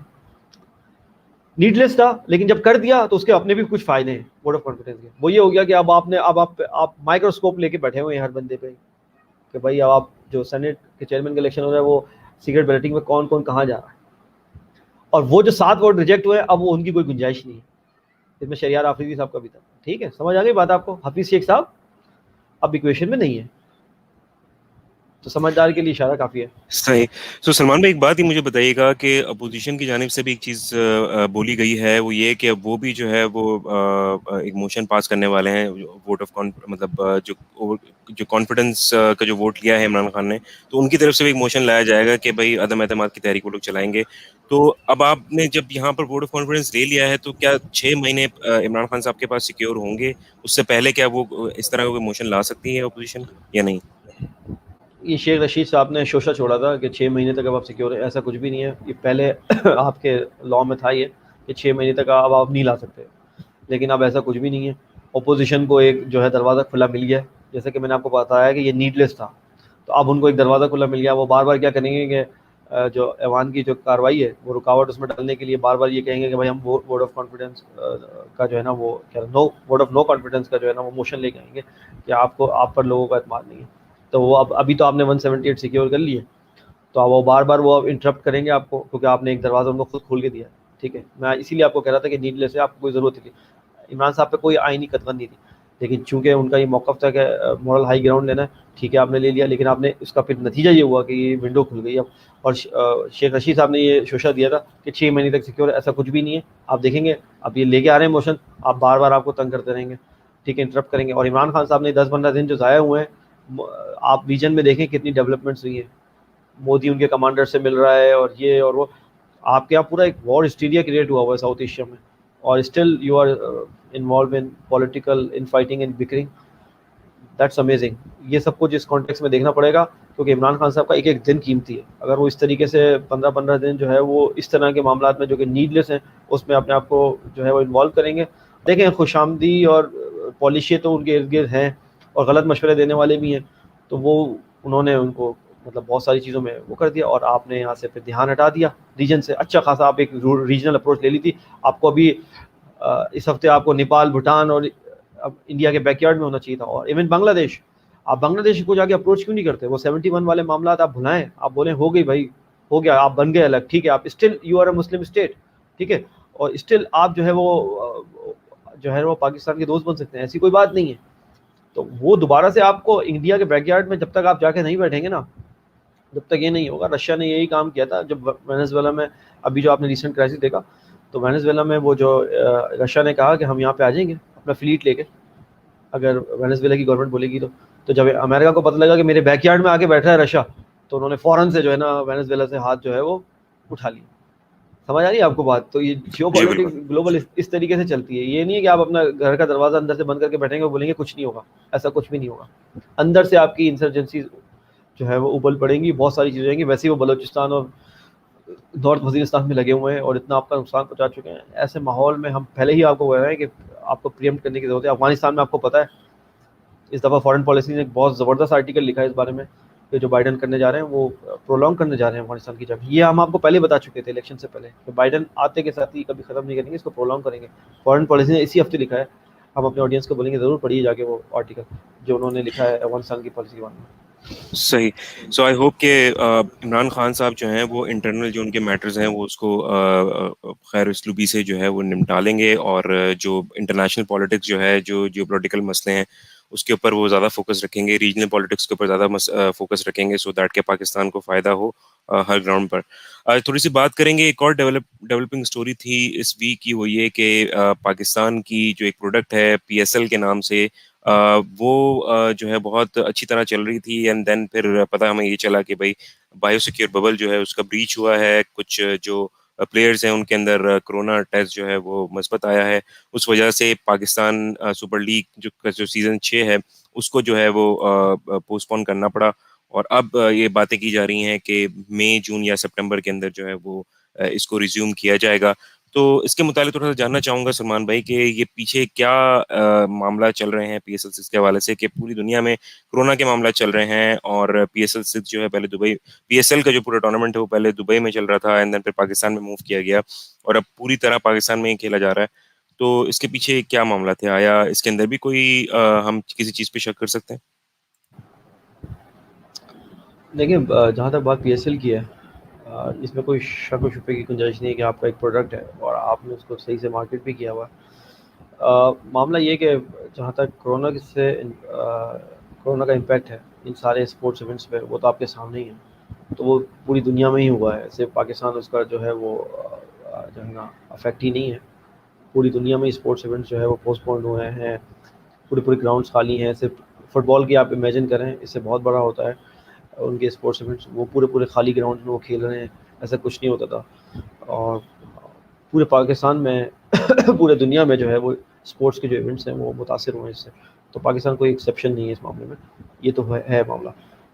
نیڈلیس تھا لیکن جب کر دیا تو اس کے اپنے بھی کچھ فائدے ہیں ووٹ آف کانفیڈنس کے. وہ یہ ہو گیا کہ اب آپ مائکروسکوپ لے کے بیٹھے ہوئے ہیں ہر بندے پہ کہ بھائی اب آپ جو سینٹ کے چیئرمین کا الیکشن ہو رہا ہے وہ سیکریٹ بیلٹنگ میں کون کون کہاں جا رہا ہے. اور وہ جو 7 ووٹ ریجیکٹ ہوئے اب وہ ان کی کوئی گنجائش نہیں ہے. اس میں شہریار آفریدی صاحب کا بھی تھا. ٹھیک ہے، سمجھ آ گئی بات آپ کو. حفیظ شیخ صاحب اب ایکویشن میں نہیں ہے، تو سمجھدار کے لیے اشارہ کافی ہے. صحیح. سو سلمان بھائی ایک بات ہی مجھے بتائیے گا کہ اپوزیشن کی جانب سے بھی ایک چیز بولی گئی ہے، وہ یہ کہ وہ بھی جو ہے وہ ایک موشن پاس کرنے والے ہیں ووٹ آف مطلب جو کانفیڈنس کا جو ووٹ لیا ہے عمران خان نے، تو ان کی طرف سے بھی ایک موشن لایا جائے گا کہ بھائی عدم اعتماد کی تحریک وہ لوگ چلائیں گے. تو اب آپ نے جب یہاں پر ووٹ آف کانفیڈنس لے لیا ہے تو کیا 6 مہینے عمران خان صاحب کے پاس سیکیور ہوں گے؟ اس سے پہلے کیا وہ اس طرح کا کوئی موشن لا سکتی ہے اپوزیشن یا نہیں؟ یہ شیخ رشید صاحب نے شوشہ چھوڑا تھا کہ 6 مہینے تک اب آپ سیکیور ہیں. ایسا کچھ بھی نہیں ہے. یہ پہلے آپ کے لاء میں تھا یہ کہ 6 مہینے تک اب آپ نہیں لا سکتے، لیکن اب ایسا کچھ بھی نہیں ہے. اپوزیشن کو ایک جو ہے دروازہ کھلا مل گیا، جیسے کہ میں نے آپ کو بتایا کہ یہ نیڈ لیس تھا، تو اب ان کو ایک دروازہ کھلا مل گیا. وہ بار بار کیا کریں گے کہ جو ایوان کی جو کاروائی ہے وہ رکاوٹ اس میں ڈالنے کے لیے بار بار یہ کہیں گے کہ بھائی ہم ووٹ آف کانفیڈنس کا جو ہے نا وہ کیا ووٹ آف نو کانفیڈنس کا جو ہے نا وہ موشن لے کے آئیں گے کہ آپ پر لوگوں کا اعتماد نہیں ہے. تو وہ ابھی تو آپ نے 178 سیکیور کر لیے، تو اب وہ بار بار وہ انٹرپٹ کریں گے آپ کو، کیونکہ آپ نے ایک دروازہ ان کو خود کھول کے دیا ہے. ٹھیک ہے، میں اسی لیے آپ کو کہہ رہا تھا کہ نیڈ لیس ہے، آپ کو کوئی ضرورت نہیں تھی. عمران صاحب پہ کوئی آئینی قدغن نہیں تھی، لیکن چونکہ ان کا یہ موقف تھا کہ مورل ہائی گراؤنڈ لینا ہے، ٹھیک ہے آپ نے لے لیا، لیکن آپ نے اس کا پھر نتیجہ یہ ہوا کہ یہ ونڈو کھل گئی اب. اور شیخ رشید صاحب نے یہ شوشہ دیا تھا کہ 6 مہینے تک سیکیور، ایسا کچھ بھی نہیں ہے. آپ دیکھیں گے اب یہ لے کے آ رہے ہیں موشن، آپ بار بار آپ کو تنگ کرتے رہیں گے، ٹھیک ہے، انٹرپٹ کریں گے. اور عمران خان صاحب نے 10-15 دن جو ضائع ہوئے ہیں، آپ ریجن میں دیکھیں کتنی ڈیولپمنٹس ہوئی ہیں. مودی ان کے کمانڈر سے مل رہا ہے اور یہ اور وہ، آپ کے یہاں پورا ایک وار ہسٹیریا کریٹ ہوا ہوا ہے ساؤتھ ایشیا میں، اور still you are involved in political infighting and bickering. That's amazing. یہ سب کچھ اس کانٹیکس میں دیکھنا پڑے گا، کیونکہ عمران خان صاحب کا ایک ایک دن قیمتی ہے. اگر وہ اس طریقے سے 15-15 دن جو ہے وہ اس طرح کے معاملات میں جو کہ نیڈ لیس ہیں اس میں اپنے آپ کو جو ہے وہ انوالو کریں گے. دیکھیں خوش آمدی اور پالیشی تو ان کے ارد گرد ہیں، اور غلط مشورے دینے والے بھی ہیں، تو وہ انہوں نے ان کو مطلب بہت ساری چیزوں میں وہ کر دیا، اور آپ نے یہاں سے پھر دھیان ہٹا دیا ریجن سے. اچھا خاصا آپ ایک ریجنل اپروچ لے لی تھی. آپ کو ابھی اس ہفتے آپ کو نیپال، بھوٹان اور اب انڈیا کے بیک یارڈ میں ہونا چاہیے تھا، اور ایون بنگلہ دیش. آپ بنگلہ دیش کو جا کے اپروچ کیوں نہیں کرتے؟ وہ 71 والے معاملات آپ بھلائیں، آپ بولیں ہو گئی بھائی، ہو گیا، آپ بن گئے الگ، ٹھیک ہے، آپ still you are a Muslim state, ٹھیک ہے، اور اسٹل آپ جو ہے وہ پاکستان کے دوست بن سکتے ہیں، ایسی کوئی بات نہیں ہے. تو وہ دوبارہ سے آپ کو انڈیا کے بیک یارڈ میں جب تک آپ جا کے نہیں بیٹھیں گے نا، جب تک یہ نہیں ہوگا. رشیا نے یہی کام کیا تھا جب وینزویلا میں ابھی جو آپ نے ریسنٹ کرائسس دیکھا، تو وینزویلا میں وہ جو رشیا نے کہا کہ ہم یہاں پہ آ جائیں گے اپنا فلیٹ لے کے اگر وینزویلا کی گورنمنٹ بولے گی تو جب امریکہ کو پتہ لگا کہ میرے بیک یارڈ میں آ کے بیٹھا ہے رشیا، تو انہوں نے فوراً سے جو ہے نا وینزویلا سے ہاتھ جو ہے وہ اٹھا لی. سمجھ آ رہی ہے آپ کو بات؟ تو یہ جیو جی بالکل. پالیٹکس گلوبل اس طریقے سے چلتی ہے. یہ نہیں ہے کہ آپ اپنا گھر کا دروازہ اندر سے بند کر کے بیٹھیں گے اور بولیں گے کچھ نہیں ہوگا، ایسا کچھ بھی نہیں ہوگا. اندر سے آپ کی انسرجنسی جو ہے وہ ابل پڑیں گی، بہت ساری چیزیں ہویں گی. ویسے ہی وہ بلوچستان اور نارتھ وزیرستان میں لگے ہوئے ہیں اور اتنا آپ کا نقصان پہنچا چکے ہیں. ایسے ماحول میں ہم پہلے ہی آپ کو کہہ رہے ہیں کہ آپ کو پریمپٹ کرنے کی ضرورت ہے. افغانستان میں آپ کو پتہ ہے اس دفعہ فارن پالیسی نے ایک بہت زبردست آرٹیکل لکھا ہے اس بارے میں کہ جو بائیڈن کرنے جا رہے ہیں وہ پرولونگ کرنے جا رہے ہیں افغانستان کی جنگ. یہ ہم آپ کو پہلے بتا چکے تھے الیکشن سے پہلے کہ بائیڈن آتے کے ساتھ ہی کبھی ختم نہیں کریں گے، اس کو پرولونگ کریں گے. فارن پالیسی نے اسی ہفتے لکھا ہے. ہم اپنے آڈینس کو بولیں گے ضرور پڑھیے جا کے وہ آرٹیکل جو انہوں نے لکھا ہے افغانستان کی پالیسی کے بارے میں. صحیح. سو آئی ہوپ کہ عمران خان صاحب جو ہیں وہ انٹرنل جو ان کے میٹرز ہیں وہ اس کو خیر اسلوبی سے جو ہے وہ نمٹا لیں گے، اور جو انٹرنیشنل پالیٹکس جو ہے، جو جیو پولیٹیکل مسئلے ہیں اس کے اوپر وہ زیادہ فوکس رکھیں گے، ریجنل پالیٹکس کے اوپر زیادہ فوکس رکھیں گے، سو دیٹ کہ پاکستان کو فائدہ ہو ہر گراؤنڈ پر. تھوڑی سی بات کریں گے. ایک اور ڈیولپنگ اسٹوری تھی اس ویک کی، وہ یہ کہ پاکستان کی جو ایک پروڈکٹ ہے PSL کے نام سے، وہ جو ہے بہت اچھی طرح چل رہی تھی، اینڈ دین پھر پتہ ہمیں یہ چلا کہ بھائی بایو سیکیور ببل جو ہے اس کا بریچ ہوا ہے. کچھ جو پلیئرز ہیں ان کے اندر کرونا ٹیسٹ جو ہے وہ مثبت آیا ہے. اس وجہ سے پاکستان سپر لیگ جو سیزن 6 ہے اس کو جو ہے وہ پوسٹ پون کرنا پڑا، اور اب یہ باتیں کی جا رہی ہیں کہ مئی، جون یا سپٹمبر کے اندر جو ہے وہ اس کو ریزیوم کیا جائے گا. تو اس کے متعلق تھوڑا سا جاننا چاہوں گا سلمان بھائی کہ یہ پیچھے کیا معاملہ چل رہے ہیں PSL 6 کے حوالے سے، کہ پوری دنیا میں کورونا کے معاملات چل رہے ہیں، اور PSL 6 جو ہے پہلے دبئی، PSL کا جو پورا ٹورنامنٹ ہے وہ پہلے دبئی میں چل رہا تھا، اینڈ دین پھر پاکستان میں موو کیا گیا، اور اب پوری طرح پاکستان میں ہی کھیلا جا رہا ہے. تو اس کے پیچھے کیا معاملہ تھے؟ آیا اس کے اندر بھی کوئی ہم کسی چیز پہ شک کر سکتے ہیں؟ دیکھیں جہاں تک بات PSL کی ہے، اس میں کوئی شک و شبے کی گنجائش نہیں ہے کہ آپ کا ایک پروڈکٹ ہے اور آپ نے اس کو صحیح سے مارکیٹ بھی کیا ہوا ہے. معاملہ یہ کہ جہاں تک کرونا کا امپیکٹ ہے ان سارے اسپورٹس ایونٹس پہ، وہ تو آپ کے سامنے ہی ہے. تو وہ پوری دنیا میں ہی ہوا ہے، صرف پاکستان اس کا جو ہے وہ جو ہے نا افیکٹ ہی نہیں ہے. پوری دنیا میں اسپورٹس ایونٹس جو ہے وہ پوسٹ پون ہوئے ہیں، پورے گراؤنڈس خالی ہیں. صرف فٹ بال کی آپ امیجن کریں، اس سے بہت بڑا ہوتا ہے ان کے اسپورٹس ایونٹس، وہ پورے خالی گراؤنڈ میں وہ کھیل رہے ہیں، ایسا کچھ نہیں ہوتا تھا. اور پورے پاکستان میں پورے دنیا میں جو ہے وہ اسپورٹس کے جو ایونٹس ہیں وہ متاثر ہوئے ہیں اس سے. تو پاکستان کوئی ایکسیپشن نہیں ہے اس معاملے میں. یہ تو ہے معاملہ.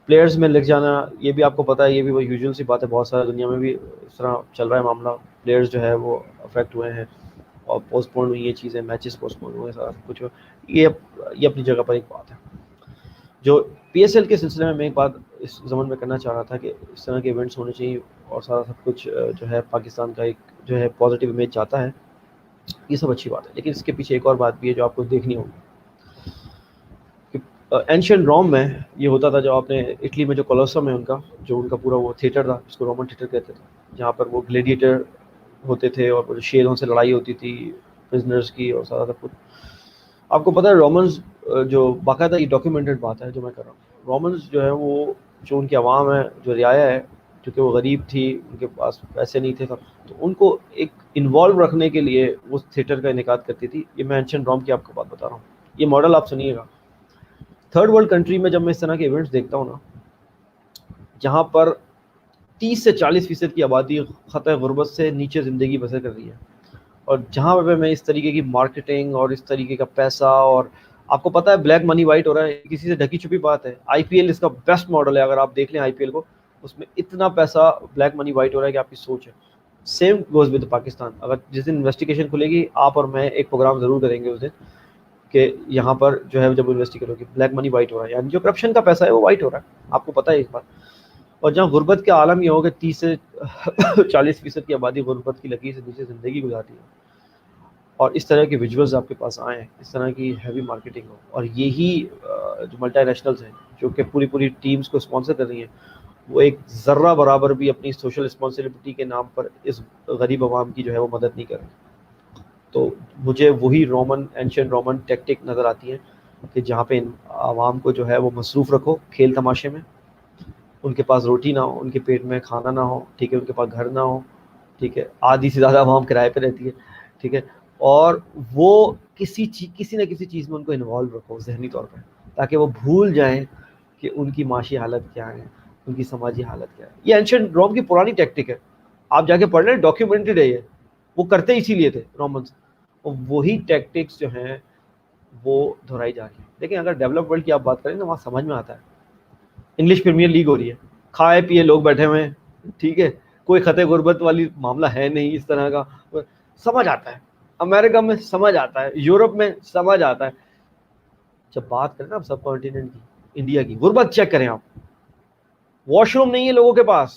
پلیئرز میں لکھ جانا، یہ بھی آپ کو پتہ ہے، یہ بھی وہ یوزول سی بات ہے، بہت سارے دنیا میں بھی اس طرح چل رہا ہے معاملہ. پلیئرز جو ہے وہ افیکٹ ہوئے ہیں. اور پوسٹ پون ہوئی یہ چیزیں, میچز پوسٹ پون ہوئے, سارا کچھ یہ اپنی جگہ پر ایک بات ہے. جو پی ایس ایل کے سلسلے میں ایک بات اس زمن میں کرنا چاہ رہا تھا کہ اس طرح کے ایونٹس ہونے چاہیے اور سارا سب کچھ جو ہے پاکستان کا ایک جو ہے پازیٹیو امیج چاہتا ہے, یہ سب اچھی بات ہے. لیکن اس کے پیچھے ایک اور بات بھی ہے جو آپ کو دیکھنی ہوگی. اینشین روم میں یہ ہوتا تھا, جو آپ نے اٹلی میں جو کولوسم ہے ان کا پورا وہ تھیٹر تھا جس کو رومن تھیٹر کہتے تھے, جہاں پر وہ گلیڈیٹر ہوتے تھے اور وہ شیروں سے لڑائی ہوتی تھی پرزنرز کی اور سارا سب کچھ. آپ کو پتہ ہے رومنز جو باقاعدہ یہ ڈاکیومنٹڈ بات ہے جو میں کر رہا ہوں, رومنز جو ہے وہ جو ان کی عوام ہے جو رعایا ہے, کیونکہ وہ غریب تھی, ان کے پاس پیسے نہیں تھے, تو ان کو ایک انوالو رکھنے کے لیے وہ تھیٹر کا انعقاد کرتی تھی. یہ میں اینشین روم کی آپ کو بات بتا رہا ہوں, یہ ماڈل آپ سنیے گا. تھرڈ ورلڈ کنٹری میں جب میں اس طرح کے ایونٹس دیکھتا ہوں نا, جہاں پر 30 سے 40% کی آبادی خطۂ غربت سے نیچے زندگی بسر کر رہی ہے, اور جہاں پہ میں اس طریقے کی مارکیٹنگ اور اس طریقے کا پیسہ, اور آپ کو پتہ ہے بلیک منی وائٹ ہو رہا ہے, کسی سے ڈھکی چھپی بات ہے. آئی پی ایل اس کا بیسٹ ماڈل ہے, اگر آپ دیکھ لیں آئی پی ایل کو, اس میں اتنا پیسہ بلیک منی وائٹ ہو رہا ہے کہ آپ کی سوچ ہے. Same goes with Pakistan. اگر جس دن انویسٹیگیشن کھلے گی, آپ اور میں ایک پروگرام ضرور کریں گے اس دن کہ یہاں پر جو ہے جب انویسٹیگیٹ ہوگی بلیک منی وائٹ ہو رہا ہے, یعنی جو کرپشن کا پیسہ ہے وہ وائٹ ہو رہا ہے, آپ کو پتہ ہے اس بات. اور جہاں غربت کے عالم یہ ہو کہ 30 سے 40% کی آبادی غربت کی لکیر سے نیچے زندگی گزارتی ہے, اور اس طرح کے ویژولز آپ کے پاس آئیں, اس طرح کی ہیوی مارکیٹنگ ہو, اور یہی جو ملٹی نیشنلز ہیں جو کہ پوری ٹیمز کو اسپانسر کر رہی ہیں, وہ ایک ذرہ برابر بھی اپنی سوشل رسپانسبلٹی کے نام پر اس غریب عوام کی جو ہے وہ مدد نہیں کر رہی. تو مجھے وہی اینشین رومن ٹیکٹک نظر آتی ہے کہ جہاں پہ عوام کو جو ہے وہ مصروف رکھو کھیل تماشے میں, ان کے پاس روٹی نہ ہو, ان کے پیٹ میں کھانا نہ ہو, ٹھیک ہے, ان کے پاس گھر نہ ہو, ٹھیک ہے, آدھی سے زیادہ عوام کرائے پہ رہتی ہے, ٹھیک ہے, اور وہ کسی نہ کسی چیز میں ان کو انوالو رکھو ذہنی طور پہ, تاکہ وہ بھول جائیں کہ ان کی معاشی حالت کیا ہے, ان کی سماجی حالت کیا ہے. یہ اینشین روم کی پرانی ٹیکٹک ہے, آپ جا کے پڑھ لیں, ڈاکیومنٹڈ ہے یہ, وہ کرتے اسی لیے تھے رومنس, اور وہی ٹیکٹکس جو ہیں وہ دہرائی جا رہی ہیں. لیکن اگر ڈیولپ ورلڈ کی آپ بات کریں تو وہاں سمجھ میں آتا ہے. انگلش پریمیئر لیگ ہو رہی ہے, کھائے پیے لوگ بیٹھے ہوئے ہیں, ٹھیک ہے, کوئی خطے غربت والی معاملہ ہے نہیں اس طرح کا, سمجھ آتا ہے. امریکہ میں سمجھ آتا ہے, یورپ میں سمجھ آتا ہے. جب بات کریں نا سب کانٹیننٹ کی, انڈیا کی غربت چیک کریں آپ, واش روم نہیں ہے لوگوں کے پاس.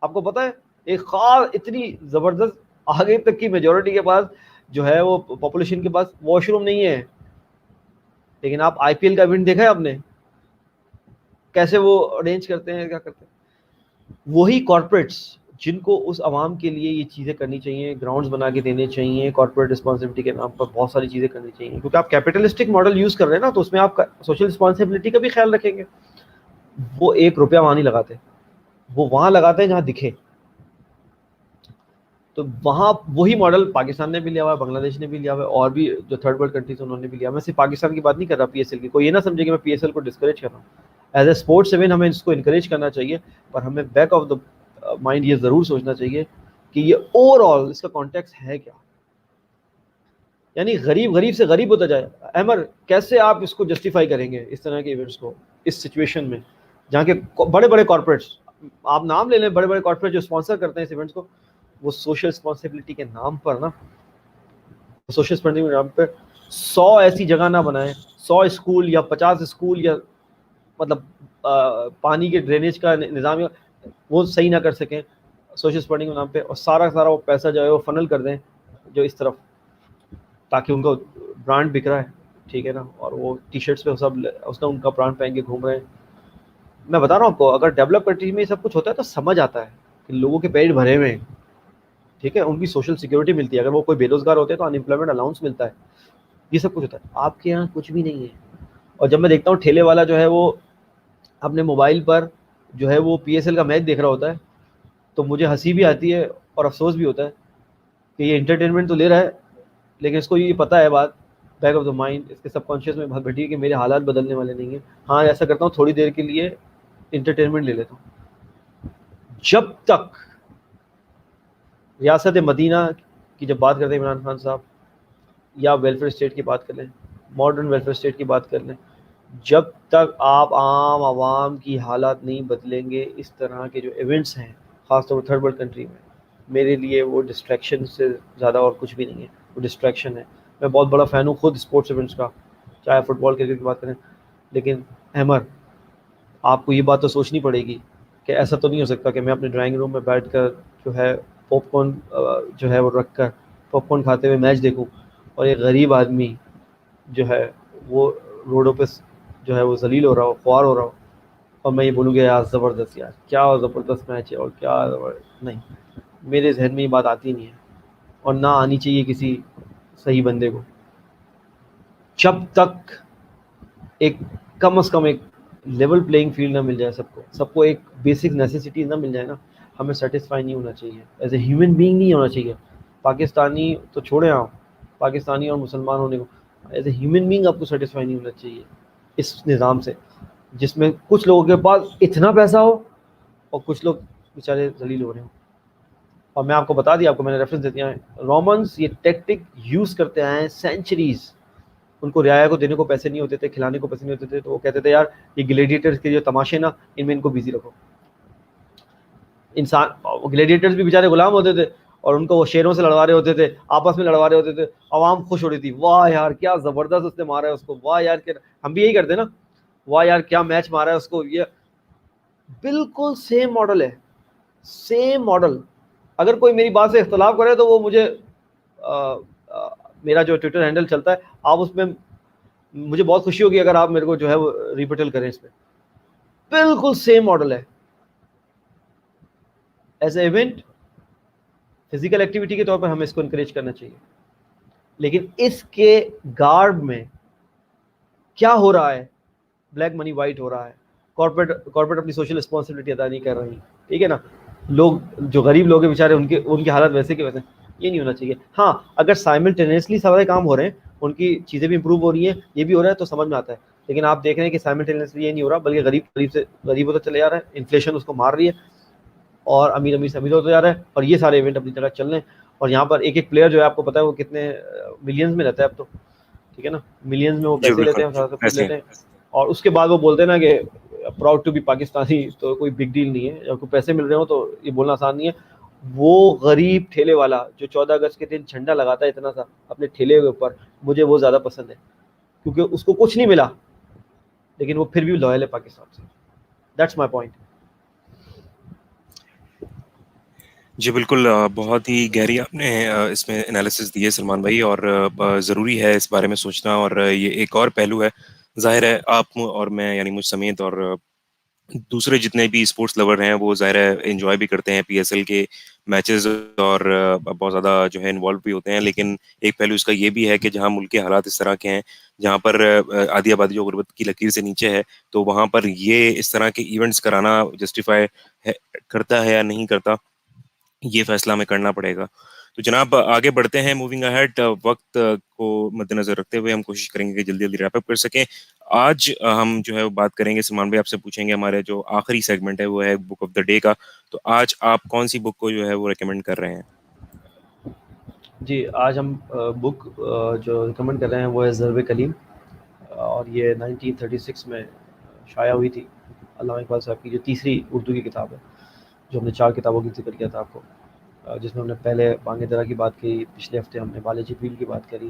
آپ کو پتہ ہے ایک خاص اتنی زبردست آگے تک کی میجورٹی کے پاس جو ہے وہ پاپولیشن کے پاس واش روم نہیں ہے. لیکن آپ آئی پی ایل کا ایونٹ دیکھا ہے آپ نے, کیسے وہ ارینج کرتے ہیں, کیا کرتے ہیں. وہی کارپوریٹس جن کو اس عوام کے لیے یہ چیزیں کرنی چاہیے, گراؤنڈز بنا کے دینے چاہیے, کارپوریٹ رسپانسبلٹی کے نام پر بہت ساری چیزیں کرنی چاہیے, کیونکہ آپ کیپٹلسٹک ماڈل یوز کر رہے ہیں نا, تو اس میں آپ سوشل رسپانسبلٹی کا بھی خیال رکھیں گے. وہ 1 روپیہ وہاں نہیں لگاتے, وہ وہاں لگاتے ہیں جہاں دکھے. تو وہاں وہی ماڈل پاکستان نے بھی لیا ہوا ہے, بنگلہ دیش نے بھی لیا ہوا ہے, اور بھی جو تھرڈ ورلڈ کنٹریز انہوں نے بھی لیا. میں صرف پاکستان کی بات نہیں کر رہا پی ایس ایل کی, کوئی یہ نہ سمجھے کہ میں پی ایس ایل کو ڈسکریج کر رہا ہوں. ایز اے اسپورٹس ایونٹ ہمیں اس کو انکریج کرنا چاہیے, پر ہمیں بیک آف دا مائنڈ یہ ضرور سوچنا چاہیے کہ یہ اوور آل اس کا کانٹیکس ہے کیا. یعنی غریب سے غریب ہوتا جائے. احمد کیسے آپ اس کو جسٹیفائی کریں گے اس طرح کے ایونٹس کو اس سچویشن میں, جہاں کے بڑے کارپوریٹس, آپ نام لے لیں, بڑے کارپوریٹ جو اسپانسر کرتے ہیں اس ایونٹس کو, وہ سوشل رسپانسبلٹی کے نام پر نا, سوشل رسپانسبلٹی کے نام پہ 100 ایسی جگہ نہ بنائیں, 100 اسکول یا 50 اسکول یا مطلب پانی کے ڈرینیج کا نظام وہ صحیح نہ کر سکیں سوشل رسپانسبلٹی کے نام پہ, اور سارا وہ پیسہ جو ہے وہ فنل کر دیں جو اس طرف, تاکہ ان کو برانڈ بک رہا ہے, ٹھیک ہے نا, اور وہ ٹی شرٹس پہ سب اس نے ان کا برانڈ پہن کے گھوم رہے ہیں. میں بتا رہا ہوں آپ کو, اگر ڈیولپ کنٹری میں یہ سب کچھ ہوتا ہے تو سمجھ آتا ہے کہ لوگوں کے پیٹ بھرے ہوئے ہیں, ٹھیک ہے, ان کی سوشل سیکورٹی ملتی ہے, اگر وہ کوئی بے روزگار ہوتے ہیں تو ان امپلائمنٹ الاؤنس ملتا ہے, یہ سب کچھ ہوتا ہے. آپ کے یہاں کچھ بھی نہیں ہے. اور جب میں دیکھتا ہوں ٹھیلے والا جو ہے وہ اپنے موبائل پر جو ہے وہ پی ایس ایل کا میچ دیکھ رہا ہوتا ہے, تو مجھے ہنسی بھی آتی ہے اور افسوس بھی ہوتا ہے کہ یہ انٹرٹینمنٹ تو لے رہا ہے, لیکن اس کو یہ پتہ ہے بات بیک آف دا مائنڈ, اس کے سب کانشیس میں بہت بیٹھی ہے کہ میرے حالات بدلنے والے نہیں ہیں. ہاں ایسا کرتا ہوں تھوڑی دیر کے لیے انٹرٹینمنٹ لے لیتا ہوں. جب تک ریاست مدینہ کی جب بات کرتے ہیں عمران خان صاحب, یا ویلفیئر اسٹیٹ کی بات کر لیں, ماڈرن ویلفیئر اسٹیٹ کی بات کر لیں, جب تک آپ عام عوام کی حالات نہیں بدلیں گے, اس طرح کے جو ایونٹس ہیں خاص طور پر تھرڈ ورلڈ کنٹری میں, میرے لیے وہ ڈسٹریکشن سے زیادہ اور کچھ بھی نہیں ہے, وہ ڈسٹریکشن ہے. میں بہت بڑا فین ہوں خود اسپورٹس ایونٹس کا, چاہے فٹ بال کرکٹ کی بات کریں, لیکن احمر آپ کو یہ بات تو سوچنی پڑے گی کہ ایسا تو نہیں ہو سکتا کہ میں اپنے ڈرائنگ روم میں بیٹھ کر جو ہے پاپ کارن جو ہے وہ رکھ کر پاپ کارن کھاتے ہوئے میچ دیکھوں, اور ایک غریب آدمی جو ہے وہ روڈوں پہ جو ہے وہ ذلیل ہو رہا ہو, خوار ہو رہا ہو, اور میں یہ بولوں گا یار زبردست, یار کیا زبردست میچ ہے اور کیا نہیں. میرے ذہن میں یہ بات آتی نہیں ہے, اور نہ آنی چاہیے کسی صحیح بندے کو. جب تک ایک کم از کم ایک لیول پلینگ فیلڈ نہ مل جائے سب کو ایک بیسک نیسیسٹیز نہ مل جائے نا, ہمیں سیٹسفائی نہیں ہونا چاہیے, ایز اے ہیومن بینگ نہیں ہونا چاہیے. پاکستانی تو چھوڑیں آپ, پاکستانی اور مسلمان ہونے کو, ایز اے ہیومن بینگ آپ کو سیٹسفائی نہیں ہونا چاہیے اس نظام سے, جس میں کچھ لوگوں کے پاس اتنا پیسہ ہو اور کچھ لوگ بیچارے ذلیل ہو رہے ہوں. اور میں آپ کو بتا دیا, آپ کو میں نے ریفرنس دے دیا ہے, رومنس یہ ٹیکٹک یوز کرتے آئے ہیں سینچریز. ان کو رعایا کو دینے کو پیسے نہیں ہوتے تھے, کھلانے کو پیسے نہیں ہوتے تھے, تو وہ کہتے تھے یار یہ گلیڈیٹرز کے جو تماشے نا ان میں ان کو بیزی رکھو. انسان گلیڈیٹرز بھی بیچارے غلام ہوتے تھے, اور ان کو وہ شیروں سے لڑوا رہے ہوتے تھے, آپس میں لڑوا رہے ہوتے تھے, عوام خوش ہو رہی تھی, واہ یار کیا زبردست اس نے مارا ہے اس کو, واہ یار کیا. ہم بھی یہی کرتے نا, واہ یار کیا میچ مارا ہے اس کو. یہ بالکل سیم ماڈل ہے, سیم ماڈل. اگر کوئی میری بات سے اختلاف کرے تو وہ مجھے میرا جو ٹویٹر ہینڈل چلتا ہے, آپ اس میں مجھے بہت خوشی ہوگی اگر آپ میرے کو جو ہے وہ ریپٹل کریں اس پہ. بالکل سیم ماڈل ہے. As a event physical activity کے طور پر ہمیں اس کو انکریج کرنا چاہیے, لیکن اس کے گارڈ میں کیا ہو رہا ہے, بلیک منی وائٹ ہو رہا ہے, کارپوریٹ اپنی سوشل رسپانسبلٹی ادا نہیں کر رہی, ٹھیک ہے نا. لوگ جو غریب لوگ ہیں بیچارے ان کی حالت ویسے کے ویسے. یہ نہیں ہونا چاہیے. ہاں اگر سائملٹینیسلی سارے کام ہو رہے ہیں, ان کی چیزیں بھی امپروو ہو رہی ہیں, یہ بھی ہو رہا ہے, تو سمجھ میں آتا ہے. لیکن آپ دیکھ رہے ہیں کہ سائملٹینیسلی یہ نہیں ہو رہا, بلکہ غریب سے غریب ہوتا چلے جا رہا ہے, انفلیشن اس کو مار رہی ہے, اور امیر سے امیر ہوتا جا رہا ہے, اور یہ سارے ایونٹ اپنی طرح چل رہے ہیں. اور یہاں پر ایک ایک پلیئر جو ہے آپ کو پتا ہے وہ کتنے ملینز میں رہتا ہے اب تو, ٹھیک ہے نا, ملینز میں وہ جی پیسے بالکل لیتے ہیں, سب کچھ ایسے لیتے ہیں, اور اس کے بعد وہ بولتے ہیں نا کہ پراؤڈ ٹو بی پاکستانی, تو کوئی بگ ڈیل نہیں ہے. جب کو پیسے مل رہے ہوں تو یہ بولنا آسان نہیں ہے. وہ غریب ٹھیلے والا جو 14 اگست کے دن جھنڈا لگاتا ہے اتنا سا اپنے ٹھیلے کے اوپر, مجھے وہ زیادہ پسند ہے, کیونکہ اس کو کچھ نہیں ملا لیکن وہ پھر بھی لویل ہے پاکستان سے. That's my point. جی بالکل, بہت ہی گہری آپ نے اس میں انالیسس دی ہے سلمان بھائی, اور ضروری ہے اس بارے میں سوچنا. اور یہ ایک اور پہلو ہے, ظاہر ہے آپ اور میں یعنی مجھ سمیت اور دوسرے جتنے بھی اسپورٹس لور ہیں وہ ظاہر ہے انجوائے بھی کرتے ہیں پی ایس ایل کے میچز, اور بہت زیادہ جو ہے انوالو بھی ہوتے ہیں. لیکن ایک پہلو اس کا یہ بھی ہے کہ جہاں ملک کے حالات اس طرح کے ہیں, جہاں پر آدھی آبادی جو غربت کی لکیر سے نیچے ہے, تو وہاں پر یہ اس طرح کے ایونٹس کرانا جسٹیفائی کرتا ہے یا نہیں کرتا, یہ فیصلہ ہمیں کرنا پڑے گا. تو جناب آگے بڑھتے ہیں, موونگ اہیڈ. وقت کو مد نظر رکھتے ہوئے ہم کوشش کریں گے کہ جلدی جلدی ریپ اپ کر سکیں. آج ہم جو ہے وہ بات کریں گے, سلمان بھائی آپ سے پوچھیں گے, ہمارے جو آخری سیگمنٹ ہے وہ ہے بک آف دا ڈے کا. تو آج آپ کون سی بک کو جو ہے وہ ریکمینڈ کر رہے ہیں؟ جی آج ہم بک جو ریکمنڈ کر رہے ہیں وہ ہے ضرب کلیم, اور یہ 1936 میں شائع ہوئی تھی. علامہ اقبال صاحب کی جو تیسری اردو کی کتاب ہے, جو ہم نے 4 کتابوں کی ذکر کیا تھا آپ کو, جس میں ہم نے پہلے بانگ درا کی بات کی, پچھلے ہفتے ہم نے بالاجی پیل کی بات کری,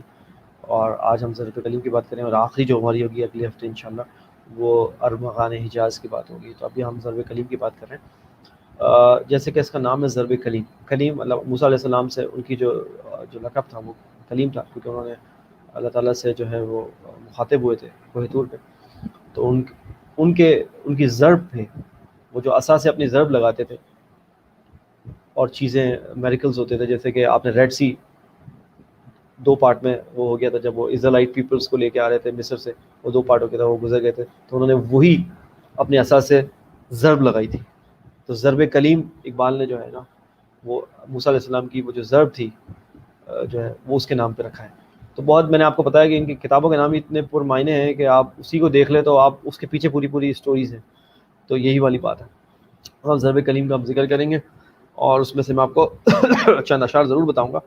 اور آج ہم ضرب کلیم کی بات کریں, اور آخری جو ہماری ہوگی اگلے ہفتے انشاءاللہ وہ ارمغان حجاز کی بات ہوگی. تو ابھی ہم ضرب کلیم کی بات کر رہے ہیں. جیسے کہ اس کا نام ہے ضرب کلیم. کلیم مطلب موسیٰ علیہ السلام سے ان کی جو لقب تھا وہ کلیم تھا, کیونکہ انہوں نے اللہ تعالیٰ سے جو ہے وہ مخاطب ہوئے تھے کوہ طور پہ. تو ان کی ضرب پہ وہ جو عصا سے اپنی ضرب لگاتے تھے, اور چیزیں میریکلز ہوتے تھے, جیسے کہ آپ نے ریڈ سی 2 پارٹ میں وہ ہو گیا تھا جب وہ اسرائیلائٹ پیپلز کو لے کے آ رہے تھے مصر سے, وہ 2 پارٹ ہو گیا تھا, وہ گزر گئے تھے, تو انہوں نے وہی اپنے عصا سے ضرب لگائی تھی. تو ضرب کلیم اقبال نے جو ہے نا وہ موسیٰ علیہ السلام کی وہ جو ضرب تھی جو ہے وہ اس کے نام پہ رکھا ہے. تو بہت میں نے آپ کو بتایا کہ ان کی کتابوں کے نام ہی اتنے پرمعنی ہیں کہ آپ اسی کو دیکھ لیں تو آپ اس کے پیچھے پوری اسٹوریز ہیں. تو یہی والی بات ہے. ہم ضرب کلیم کا ہم ذکر کریں گے, اور اس میں سے میں آپ کو چند اشعار ضرور بتاؤں گا,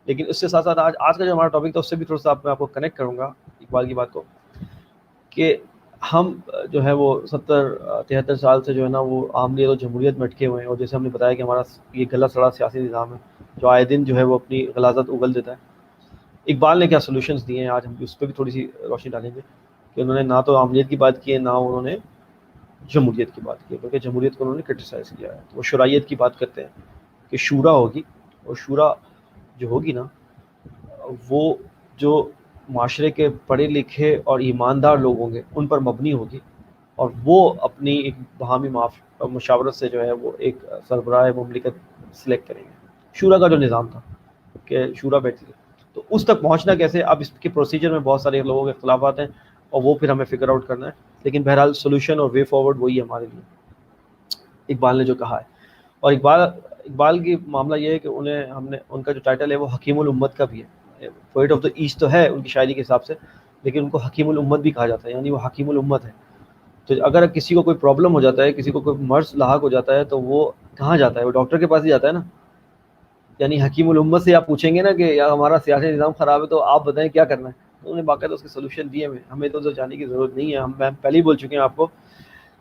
لیکن اس کے ساتھ ساتھ آج کا جو ہمارا ٹاپک تھا اس سے بھی تھوڑا سا میں آپ کو کنیکٹ کروں گا اقبال کی بات کو, کہ ہم جو ہے وہ 70-73 سال سے جو ہے نا وہ عاملیت اور جمہوریت میں اٹکے ہوئے ہیں، اور جیسے ہم نے بتایا کہ ہمارا یہ گلا سڑا سیاسی نظام ہے جو آئے دن جو ہے وہ اپنی غلاظت اگل دیتا ہے۔ اقبال نے کیا سولوشنز دیے ہیں، آج ہم اس پہ بھی تھوڑی سی روشنی ڈالیں گے کہ انہوں نے نہ تو عاملیت کی بات کی ہے، نہ انہوں نے جمہوریت کی بات کی ہے، بلکہ جمہوریت کو انہوں نے کرٹیسائز کیا ہے۔ وہ شرائعت کی بات کرتے ہیں کہ شورا ہوگی، اور شورا جو ہوگی نا وہ جو معاشرے کے پڑھے لکھے اور ایماندار لوگ ہوں گے ان پر مبنی ہوگی، اور وہ اپنی ایک باہمی مشاورت سے جو ہے وہ ایک سربراہ مملکت سلیکٹ کریں گے۔ شورا کا جو نظام تھا کہ شورا بیٹھی تھی، تو اس تک پہنچنا کیسے، اب اس کے پروسیجر میں بہت سارے لوگوں کے اختلافات ہیں، اور وہ پھر ہمیں فگر آؤٹ کرنا ہے، لیکن بہرحال سولوشن اور وے فارورڈ وہی ہے ہمارے لیے، اقبال نے جو کہا ہے۔ اور اقبال کی معاملہ یہ ہے کہ ان کا جو ٹائٹل ہے وہ حکیم الامت کا بھی ہے، پوئٹ آف دا ایسٹ تو ہے ان کی شاعری کے حساب سے، لیکن ان کو حکیم الامت بھی کہا جاتا ہے، یعنی وہ حکیم الامت ہے۔ تو اگر کسی کو کوئی پرابلم ہو جاتا ہے، کسی کو کوئی مرض لاحق ہو جاتا ہے، تو وہ کہاں جاتا ہے؟ وہ ڈاکٹر کے پاس ہی جاتا ہے نا۔ یعنی حکیم الامت سے آپ پوچھیں گے نا کہ یار ہمارا سیاسی نظام خراب ہے تو آپ بتائیں کیا کرنا ہے، تو انہوں نے باقاعدہ اس کے سولوشن دیے ہوئے، ہمیں تو جانے کی ضرورت نہیں ہے۔ ہم پہلے ہی بول چکے ہیں آپ کو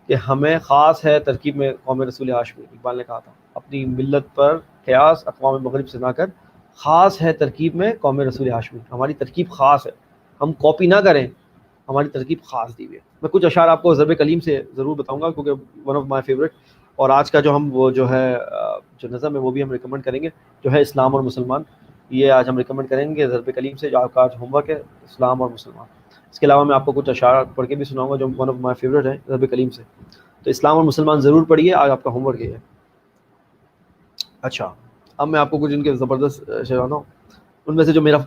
کہ ہمیں خاص ہے ترکیب میں قوم رسول ہاشمی، اقبال نے کہا تھا اپنی ملت پر قیاس اقوام مغرب سے نہ کر، خاص ہے ترکیب میں قوم رسول ہاشمی، ہماری ترکیب خاص ہے، ہم کاپی نہ کریں، ہماری ترکیب خاص دی ہوئی ہے۔ میں کچھ اشعار آپ کو ضرب کلیم سے ضرور بتاؤں گا کیونکہ ون آف مائی فیوریٹ، اور آج کا جو ہم وہ جو ہے جو نظم ہے وہ بھی ہم ریکمنڈ کریں گے، جو ہے اسلام اور مسلمان، یہ آج ہم ریکمنڈ کریں گے ضرب کلیم سے، جو آپ کا آج ہوم ورک ہے، اسلام اور مسلمان۔ اس کے علاوہ میں آپ کو کچھ اشعار پڑھ کے بھی سناؤں گا جو ون آف مائی فیوریٹ ہے ضرب کلیم سے، تو اسلام اور مسلمان ضرور پڑھیے، آج آپ کا ہوم ورک یہ ہے۔ اچھا، اب میں آپ کو کچھ ان کے زبردست شعرانا ہوں، ان میں سے جو میرا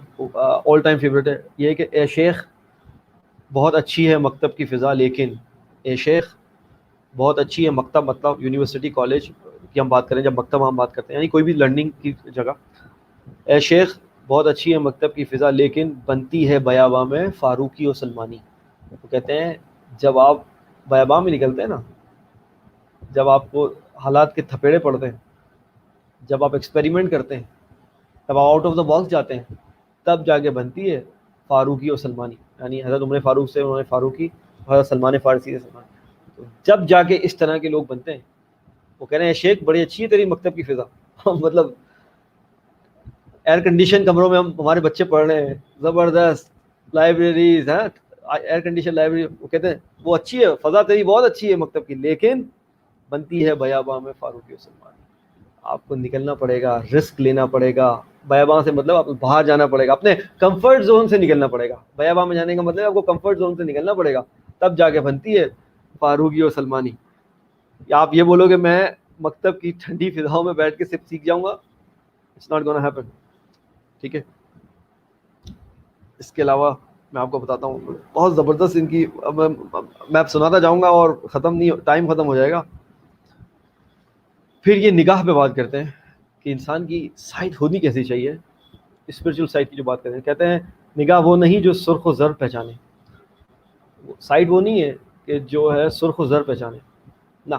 آل ٹائم فیوریٹ ہے یہ ہے کہ اے شیخ بہت اچھی ہے مکتب کی فضا، لیکن اے شیخ بہت اچھی ہے مکتب، مطلب یونیورسٹی کالج کی ہم بات کریں، جب مکتب ہم بات کرتے ہیں یعنی کوئی بھی لرننگ کی جگہ، اے شیخ بہت اچھی ہے مکتب کی فضا، لیکن بنتی ہے بیاباں میں فاروقی و سلمانی۔ وہ کہتے ہیں جب آپ بیاباں میں نکلتے ہیں نا، جب آپ کو حالات کے تھپیڑے پڑتے ہیں، جب آپ ایکسپیریمنٹ کرتے ہیں، تب آپ آؤٹ آف دا باکس جاتے ہیں، تب جا کے بنتی ہے فاروقی و سلمانی، یعنی حضرت عمر فاروق سے انہوں نے فاروقی، حضرت سلمان فارسی سے سلمانی۔ تو جب جا کے اس طرح کے لوگ بنتے ہیں، وہ کہہ رہے ہیں شیخ بڑی اچھی ہے تیری مکتب کی فضا مطلب ایئر کنڈیشن کمروں میں ہمارے بچے پڑھ رہے ہیں، زبردست لائبریریز ہیں، ایئر کنڈیشن لائبریری، وہ کہتے ہیں وہ اچھی ہے فضا تیری بہت اچھی ہے مکتب کی، لیکن بنتی ہے بیاباں میں فاروقی و سلمانی۔ آپ کو نکلنا پڑے گا، رسک لینا پڑے گا، بیاباں سے مطلب آپ کو باہر جانا پڑے گا، اپنے کمفرٹ زون سے نکلنا پڑے گا، بیاباں میں جانے کا مطلب آپ کو کمفرٹ زون سے نکلنا پڑے گا، تب جا کے بنتی ہے فاروقی و سلمانی۔ یا آپ یہ بولو کہ میں مکتب کی ٹھنڈی فضاؤں میں بیٹھ کے صرف سیکھ جاؤں گا، اٹس ناٹ گونا ہیپن، ٹھیک ہے۔ اس کے علاوہ میں آپ کو بتاتا ہوں بہت زبردست ان کی، میں سناتا جاؤں گا اور ختم نہیں، ٹائم ختم ہو جائے گا۔ پھر یہ نگاہ پہ بات کرتے ہیں کہ انسان کی سائٹ ہونی کیسی چاہیے، اسپرچل سائٹ کی جو بات کرتے ہیں، کہتے ہیں نگاہ وہ نہیں جو سرخ و زر پہچانے، سائٹ وہ نہیں ہے کہ جو ہے سرخ و زر پہچانے، نہ،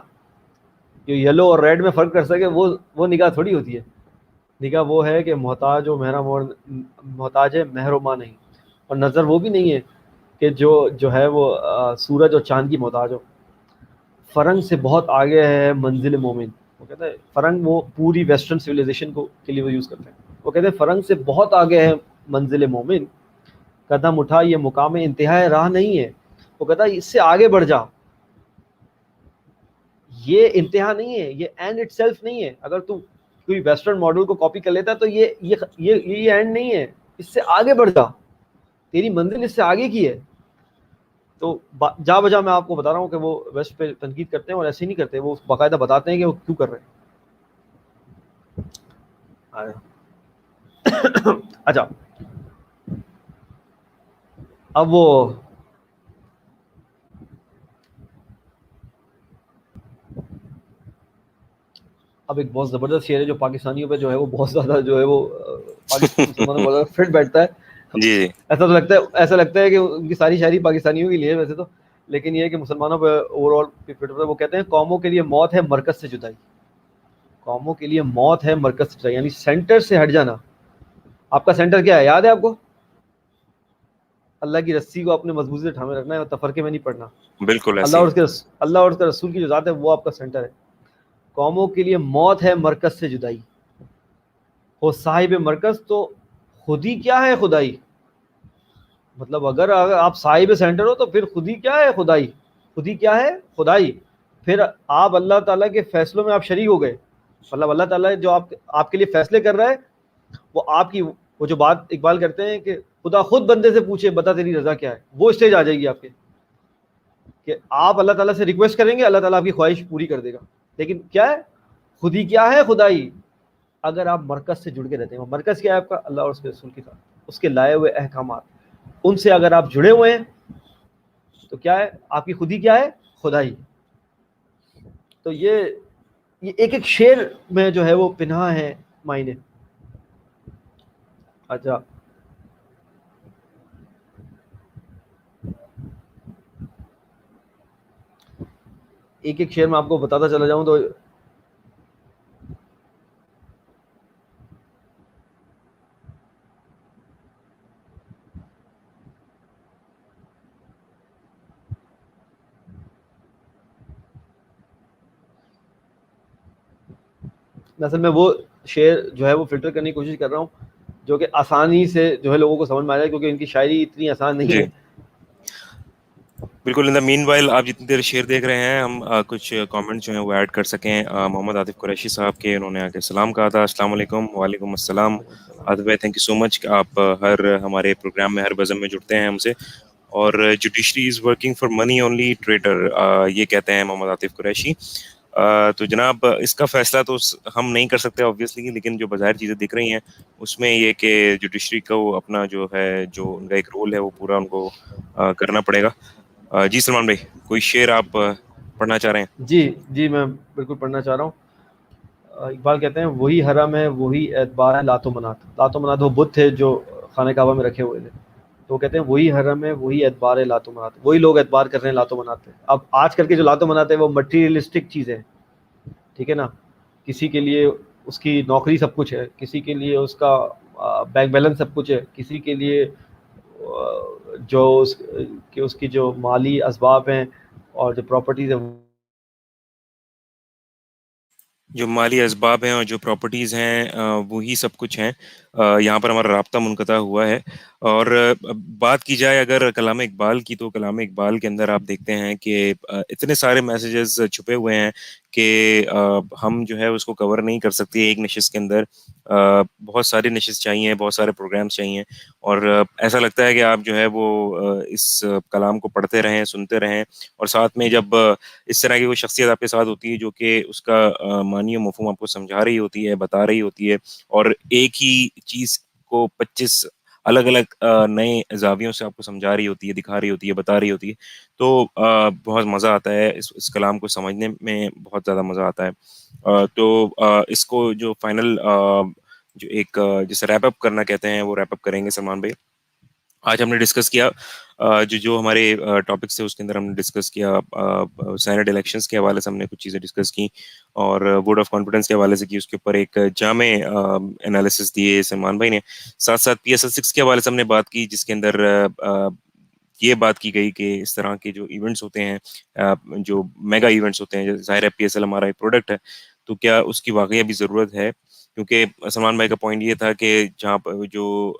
جو یلو اور ریڈ میں فرق کر سکے وہ نگاہ تھوڑی ہوتی ہے۔ نگاہ وہ ہے کہ محتاج و محتاج ہے مہر و ماں نہیں، اور نظر وہ بھی نہیں ہے کہ جو ہے وہ سورج اور چاند کی محتاج ہو۔ فرنگ سے بہت آگے ہے منزل مومن، وہ کہتے ہیں فرنگ، وہ پوری ویسٹرن سویلائزیشن کو کے لیے وہ یوز کرتے ہیں، وہ کہتے ہیں فرنگ سے بہت آگے ہے منزل مومن، قدم اٹھا یہ مقام انتہا راہ نہیں ہے، وہ کہتا ہے اس سے آگے بڑھ جا، یہ انتہا نہیں ہے، یہ اینڈ اٹ سیلف نہیں ہے۔ اگر تو کوئی ویسٹرن ماڈل کو کاپی کر لیتا ہے تو یہ اینڈ نہیں ہے، اس سے آگے بڑھ جا، تیری منزل اس سے آگے کی ہے۔ تو جا بجا میں آپ کو بتا رہا ہوں کہ وہ ویسٹ پہ تنقید کرتے ہیں، اور ایسے نہیں کرتے، وہ باقاعدہ بتاتے ہیں کہ وہ کیوں کر رہے ہیں۔ اچھا، اب ایک بہت زبردست شعر ہے جو پاکستانیوں پہ جو ہے وہ بہت زیادہ جو ہے وہ پاکستانی مسلمانوں کو بہت فٹ بیٹھتا ہے۔ جی ایسا لگتا ہے کہ ان کی ساری شاعری پاکستانیوں کے لیے ویسے تو، لیکن یہ ہے کہ مسلمانوں پہ اوور آل وہ کہتے ہیں قوموں کے لیے موت ہے مرکز سے جدائی، قوموں کے لیے موت ہے مرکز سے جدائی، یعنی سینٹر سے ہٹ جانا۔ آپ کا سینٹر کیا ہے یاد ہے آپ کو؟ اللہ کی رسی کو اپنے مضبوطی سے تھامے رکھنا ہے اور تفرقے میں نہیں پڑنا. بالکل اللہ ایسے ہی. اللہ اور اس کے رسول کی جو ذات ہے وہ آپ کا سینٹر ہے. قوموں کے لیے موت ہے مرکز سے جدائی. ہو صاحب مرکز تو خود ہی کیا ہے خدائی. مطلب اگر آپ صاحب سینٹر ہو تو پھر خود ہی کیا ہے خدائی. خود ہی کیا ہے خدائی. پھر آپ اللہ تعالیٰ کے فیصلوں میں آپ شریک ہو گئے. مطلب اللہ تعالیٰ جو آپ کے لیے فیصلے کر رہا ہے وہ آپ کی, وہ جو بات اقبال کرتے ہیں کہ خدا خود بندے سے پوچھے بتا تیری رضا کیا ہے, وہ اسٹیج آ جائے گی آپ کے کہ آپ اللہ تعالیٰ سے ریکویسٹ کریں گے, اللہ تعالیٰ آپ کی خواہش پوری کر دے گا. لیکن کیا ہے خود ہی کیا ہے خدائی. اگر آپ مرکز سے جڑ کے رہتے ہیں, مرکز کیا ہے آپ کا, اللہ اور اس کے رسول کی ساتھ, اس کے لائے ہوئے احکامات, ان سے اگر آپ جڑے ہوئے ہیں تو کیا ہے آپ کی خود ہی کیا ہے خدائی. تو یہ ایک ایک شعر میں جو ہے وہ پنہا ہے معنی. اچھا, ایک ایک شعر میں آپ کو بتاتا چلا جاؤں تو اصل میں وہ شعر جو ہے وہ فلٹر کرنے کی کوشش کر رہا ہوں جو کہ آسانی سے جو ہے لوگوں کو سمجھ میں آ جائے, کیونکہ ان کی شاعری اتنی آسان نہیں جی ہے. بالکل. ان دا مین وائل آپ جتنی دیر شیئر دیکھ رہے ہیں, ہم کچھ کامنٹ جو ہیں وہ ایڈ کر سکیں. محمد عاطف قریشی صاحب کے, انہوں نے آ کے سلام کہا تھا. السلام علیکم. وعلیکم السلام. عاطف بھائی تھینک یو سو مچ, آپ ہر ہمارے پروگرام میں ہر بزم میں جڑتے ہیں ہم سے. اور judiciary is working for money only ٹریٹر, یہ کہتے ہیں محمد عاطف قریشی. تو جناب اس کا فیصلہ تو ہم نہیں کر سکتے آبویسلی, لیکن جو بظاہر چیزیں دکھ رہی ہیں اس میں یہ کہ جوڈیشری کو اپنا جو ہے جو ان کا ایک رول ہے وہ پورا ان کو کرنا پڑے گا. جی سلمان بھائی, کوئی شعر آپ پڑھنا چاہ رہے ہیں؟ جی میں بالکل پڑھنا چاہ رہا ہوں. اقبال کہتے ہیں وہی حرم ہے وہی اعتبار ہے لات و منات. لات و منات وہ بت تھے جو خانہ کعبہ میں رکھے ہوئے تھے, تو وہ کہتے ہیں وہی حرم ہے وہی اعتبار ہے لات و منات. وہی لوگ اعتبار کر رہے ہیں لات و منات پہ. اب آج کل کے جو لات و منات ہے وہ مٹیریلسٹک چیز ہے, ٹھیک ہے نا. کسی کے لیے اس کی نوکری سب کچھ ہے, کسی کے لیے اس کا بینک بیلنس سب کچھ ہے, کسی کے لیے جو اس کی جو مالی اسباب ہیں اور جو پراپرٹیز ہیں جو مالی اسباب ہیں اور جو پراپرٹیز ہیں وہی سب کچھ ہیں. یہاں پر ہمارا رابطہ منقطع ہوا ہے. اور بات کی جائے اگر کلام اقبال کی, تو کلام اقبال کے اندر آپ دیکھتے ہیں کہ اتنے سارے میسیجز چھپے ہوئے ہیں کہ ہم جو ہے اس کو کور نہیں کر سکتے ایک نشست کے اندر. بہت ساری نشست چاہیے, بہت سارے پروگرامز چاہیے, اور ایسا لگتا ہے کہ آپ جو ہے وہ اس کلام کو پڑھتے رہیں, سنتے رہیں, اور ساتھ میں جب اس طرح کی کوئی شخصیت آپ کے ساتھ ہوتی ہے جو کہ اس کا معنی و مفہوم آپ کو سمجھا رہی ہوتی ہے, بتا رہی ہوتی ہے, اور ایک ہی چیز کو 25 الگ الگ نئے زاویوں سے آپ کو سمجھا رہی ہوتی ہے, دکھا رہی ہوتی ہے, بتا رہی ہوتی ہے, تو بہت مزہ آتا ہے اس کلام کو سمجھنے میں, بہت زیادہ مزہ آتا ہے. تو اس کو جو فائنل جو ایک جسے ریپ اپ کرنا کہتے ہیں وہ ریپ اپ کریں گے سلمان بھائی. آج ہم نے ڈسکس کیا جو ہمارے ٹاپکس تھے اس کے اندر ہم نے ڈسکس کیا سینیٹ الیکشنز کے حوالے سے ہم نے کچھ چیزیں ڈسکس کی, اور ووٹ آف کانفیڈنس کے حوالے سے کی, اس کے اوپر ایک جامع انالیسس دیے سلمان بھائی نے. ساتھ ساتھ PSL 6 کے حوالے سے ہم نے بات کی, جس کے اندر یہ بات کی گئی کہ اس طرح کے جو ایونٹس ہوتے ہیں, جو میگا ایونٹس ہوتے ہیں, ظاہر ہے PSL ہمارا ایک پروڈکٹ ہے, تو کیا اس کی واقعی بھی ضرورت ہے. کیونکہ سلمان بھائی کا پوائنٹ یہ تھا کہ جہاں پر جو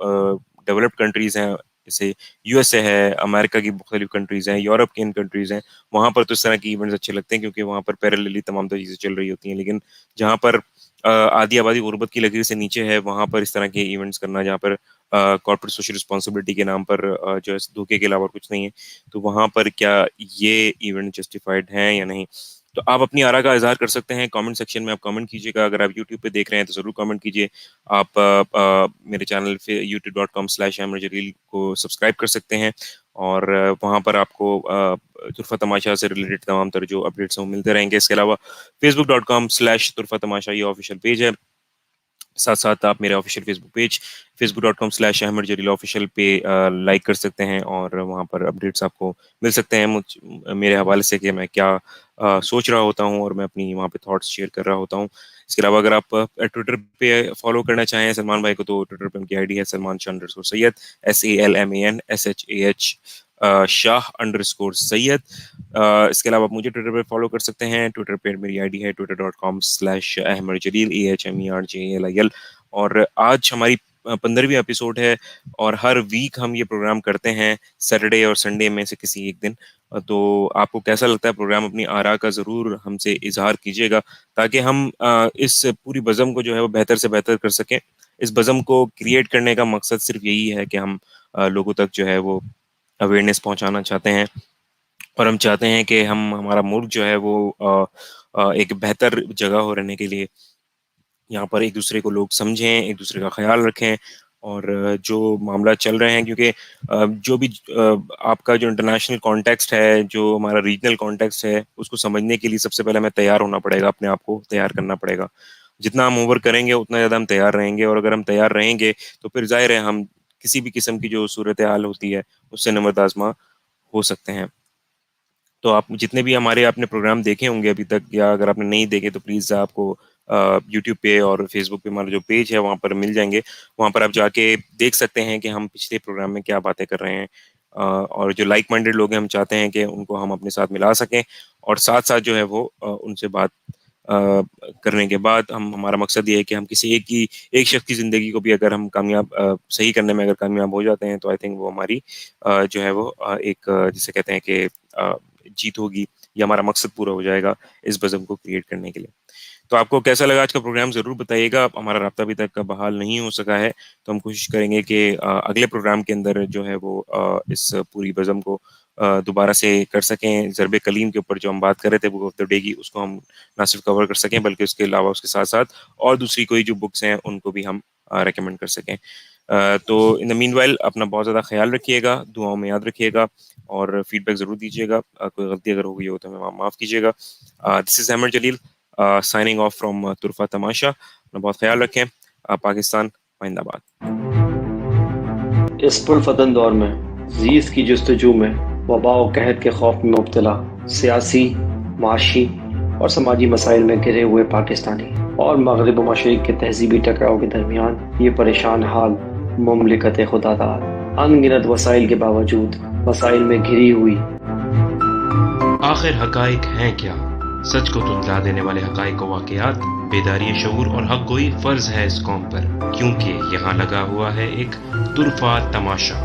ڈیولپڈ کنٹریز ہیں, جیسے USA ہے, امریکہ کی مختلف کنٹریز ہیں, یورپ کی ان کنٹریز ہیں, وہاں پر تو اس طرح کی ایونٹس اچھے لگتے ہیں کیونکہ وہاں پر پیراللی تمام چیزیں چل رہی ہوتی ہیں. لیکن جہاں پر آدھی آبادی غربت کی لکیر سے نیچے ہے, وہاں پر اس طرح کے ایونٹس کرنا, جہاں پر کارپوریٹ سوشل رسپانسبلٹی کے نام پر جو ہے دھوکے کے علاوہ کچھ نہیں ہے, تو وہاں پر کیا یہ ایونٹ جسٹیفائڈ ہیں یا نہیں. تو آپ اپنی آراء کا اظہار کر سکتے ہیں کامنٹ سیکشن میں, آپ کامنٹ کیجیے گا. اگر آپ یوٹیوب پہ دیکھ رہے ہیں تو ضرور کامنٹ کیجیے. آپ میرے چینل youtube.com/amrjaleel کو سبسکرائب کر سکتے ہیں, اور وہاں پر آپ کو طرفہ تماشا سے ریلیٹڈ تمام تر جو اپڈیٹس ہیں وہ ملتے رہیں گے. اس کے علاوہ facebook.com/طرفہ تماشا یہ آفیشیل پیج ہے. ساتھ ساتھ آپ میرے آفیشیل فیس بک پیج facebook.com/ahmedjalilofficial پہ لائک کر سکتے ہیں، اور وہاں پر اپڈیٹس آپ کو مل سکتے ہیں میرے حوالے سے کہ میں کیا سوچ رہا ہوتا ہوں، اور میں اپنی وہاں پہ تھاٹس شیئر کر رہا ہوتا ہوں۔ اس کے علاوہ اگر آپ ٹویٹر پہ فالو کرنا چاہیں سلمان بھائی کو، تو ٹویٹر پہ ان کی آئی ڈی ہے سلمان شاہ _سید SALMAN شاہ_سید۔ اس کے علاوہ آپ مجھے ٹویٹر پہ فالو کر سکتے ہیں، ٹویٹر پہ میری آئی ڈی ہے twitter.com/ahmedjalil AHMERJALIL۔ اور آج ہماری 15ویں ایپیسوڈ ہے، اور ہر ویک ہم یہ پروگرام کرتے ہیں سیٹرڈے اور سنڈے میں سے کسی ایک دن۔ تو آپ کو کیسا لگتا ہے پروگرام؟ اپنی آراء کا ضرور ہم سے اظہار کیجیے گا، تاکہ ہم اس پوری بزم کو جو ہے وہ بہتر سے بہتر کر سکیں۔ اس بزم کو کریٹ کرنے کا مقصد صرف یہی ہے کہ ہم لوگوں تک جو ہے وہ اویئرنیس پہنچانا چاہتے ہیں، اور ہم چاہتے ہیں کہ ہمارا ملک جو ہے وہ ایک بہتر جگہ ہو رہنے کے لیے، یہاں پر ایک دوسرے کو لوگ سمجھیں، ایک دوسرے کا خیال رکھیں، اور جو معاملات چل رہے ہیں، کیونکہ جو بھی آپ کا جو انٹرنیشنل کانٹیکسٹ ہے، جو ہمارا ریجنل کانٹیکسٹ ہے، اس کو سمجھنے کے لیے سب سے پہلے ہمیں تیار ہونا پڑے گا، اپنے آپ کو تیار کرنا پڑے گا۔ جتنا ہم اوور کریں گے اتنا زیادہ ہم تیار رہیں گے، اور اگر ہم تیار رہیں گے تو پھر ظاہر ہے ہم کسی بھی قسم کی جو صورتحال ہوتی ہے اس سے نمٹ آزما ہو سکتے ہیں۔ تو آپ جتنے بھی آپ نے پروگرام دیکھے ہوں گے ابھی تک، یا اگر آپ نے نہیں دیکھے تو پلیز آپ کو یوٹیوب پہ اور فیس بک پہ ہمارا جو پیج ہے وہاں پر مل جائیں گے، وہاں پر آپ جا کے دیکھ سکتے ہیں کہ ہم پچھلے پروگرام میں کیا باتیں کر رہے ہیں، اور جو لائک مائنڈیڈ لوگ ہیں ہم چاہتے ہیں کہ ان کو ہم اپنے ساتھ ملا سکیں، اور ساتھ ساتھ جو ہے وہ ان سے بات کرنے کے بعد ہمارا مقصد یہ ہے کہ ہم کسی ایک شخص کی زندگی کو بھی اگر ہم کامیاب صحیح کرنے میں اگر کامیاب ہو جاتے ہیں، تو آئی تھنک وہ ہماری جو ہے وہ ایک جسے کہتے ہیں کہ جیت ہوگی، یا ہمارا مقصد پورا ہو جائے گا اس بزم کو کریٹ کرنے کے لیے۔ تو آپ کو کیسا لگا آج کا پروگرام ضرور بتائیے گا۔ ہمارا رابطہ ابھی تک بحال نہیں ہو سکا ہے، تو ہم کوشش کریں گے کہ اگلے پروگرام کے اندر جو ہے وہ اس پوری بزم کو دوبارہ سے کر سکیں۔ ضرب کلیم کے اوپر جو ہم بات کر رہے تھے بک آف دا ڈے کی، اس کو ہم نہ صرف کور کر سکیں بلکہ اس کے علاوہ اس کے ساتھ ساتھ اور دوسری کوئی جو بکس ہیں ان کو بھی ہم ریکمینڈ کر سکیں۔ تو ان دا مین وائل اپنا بہت زیادہ خیال رکھیے گا، دعاؤں میں یاد رکھیے گا، اور فیڈ بیک ضرور دیجیے گا۔ کوئی غلطی اگر ہو گئی ہو تو ہمیں معاف کیجیے گا۔ دس از احمد جلیل سائننگ آف فرام طرفہ تماشا۔ اپنا بہت خیال رکھیں۔ پاکستان زندہ باد۔ اس پرفتن دور میں زیست کی جستجو میں وبا و قحط کے خوف میں مبتلا سیاسی، معاشی اور سماجی مسائل میں گھرے ہوئے پاکستانی اور مغرب و مشرق کے تہذیبی ٹکراؤ کے درمیان یہ پریشان حال مملکت خدا داد ان گنت وسائل کے باوجود مسائل میں گھری ہوئی۔ آخر حقائق ہیں کیا؟ سچ کو تندلا دینے والے حقائق و واقعات، بیداری شعور اور حق گوئی فرض ہے اس قوم پر، کیونکہ یہاں لگا ہوا ہے ایک طرفہ تماشا۔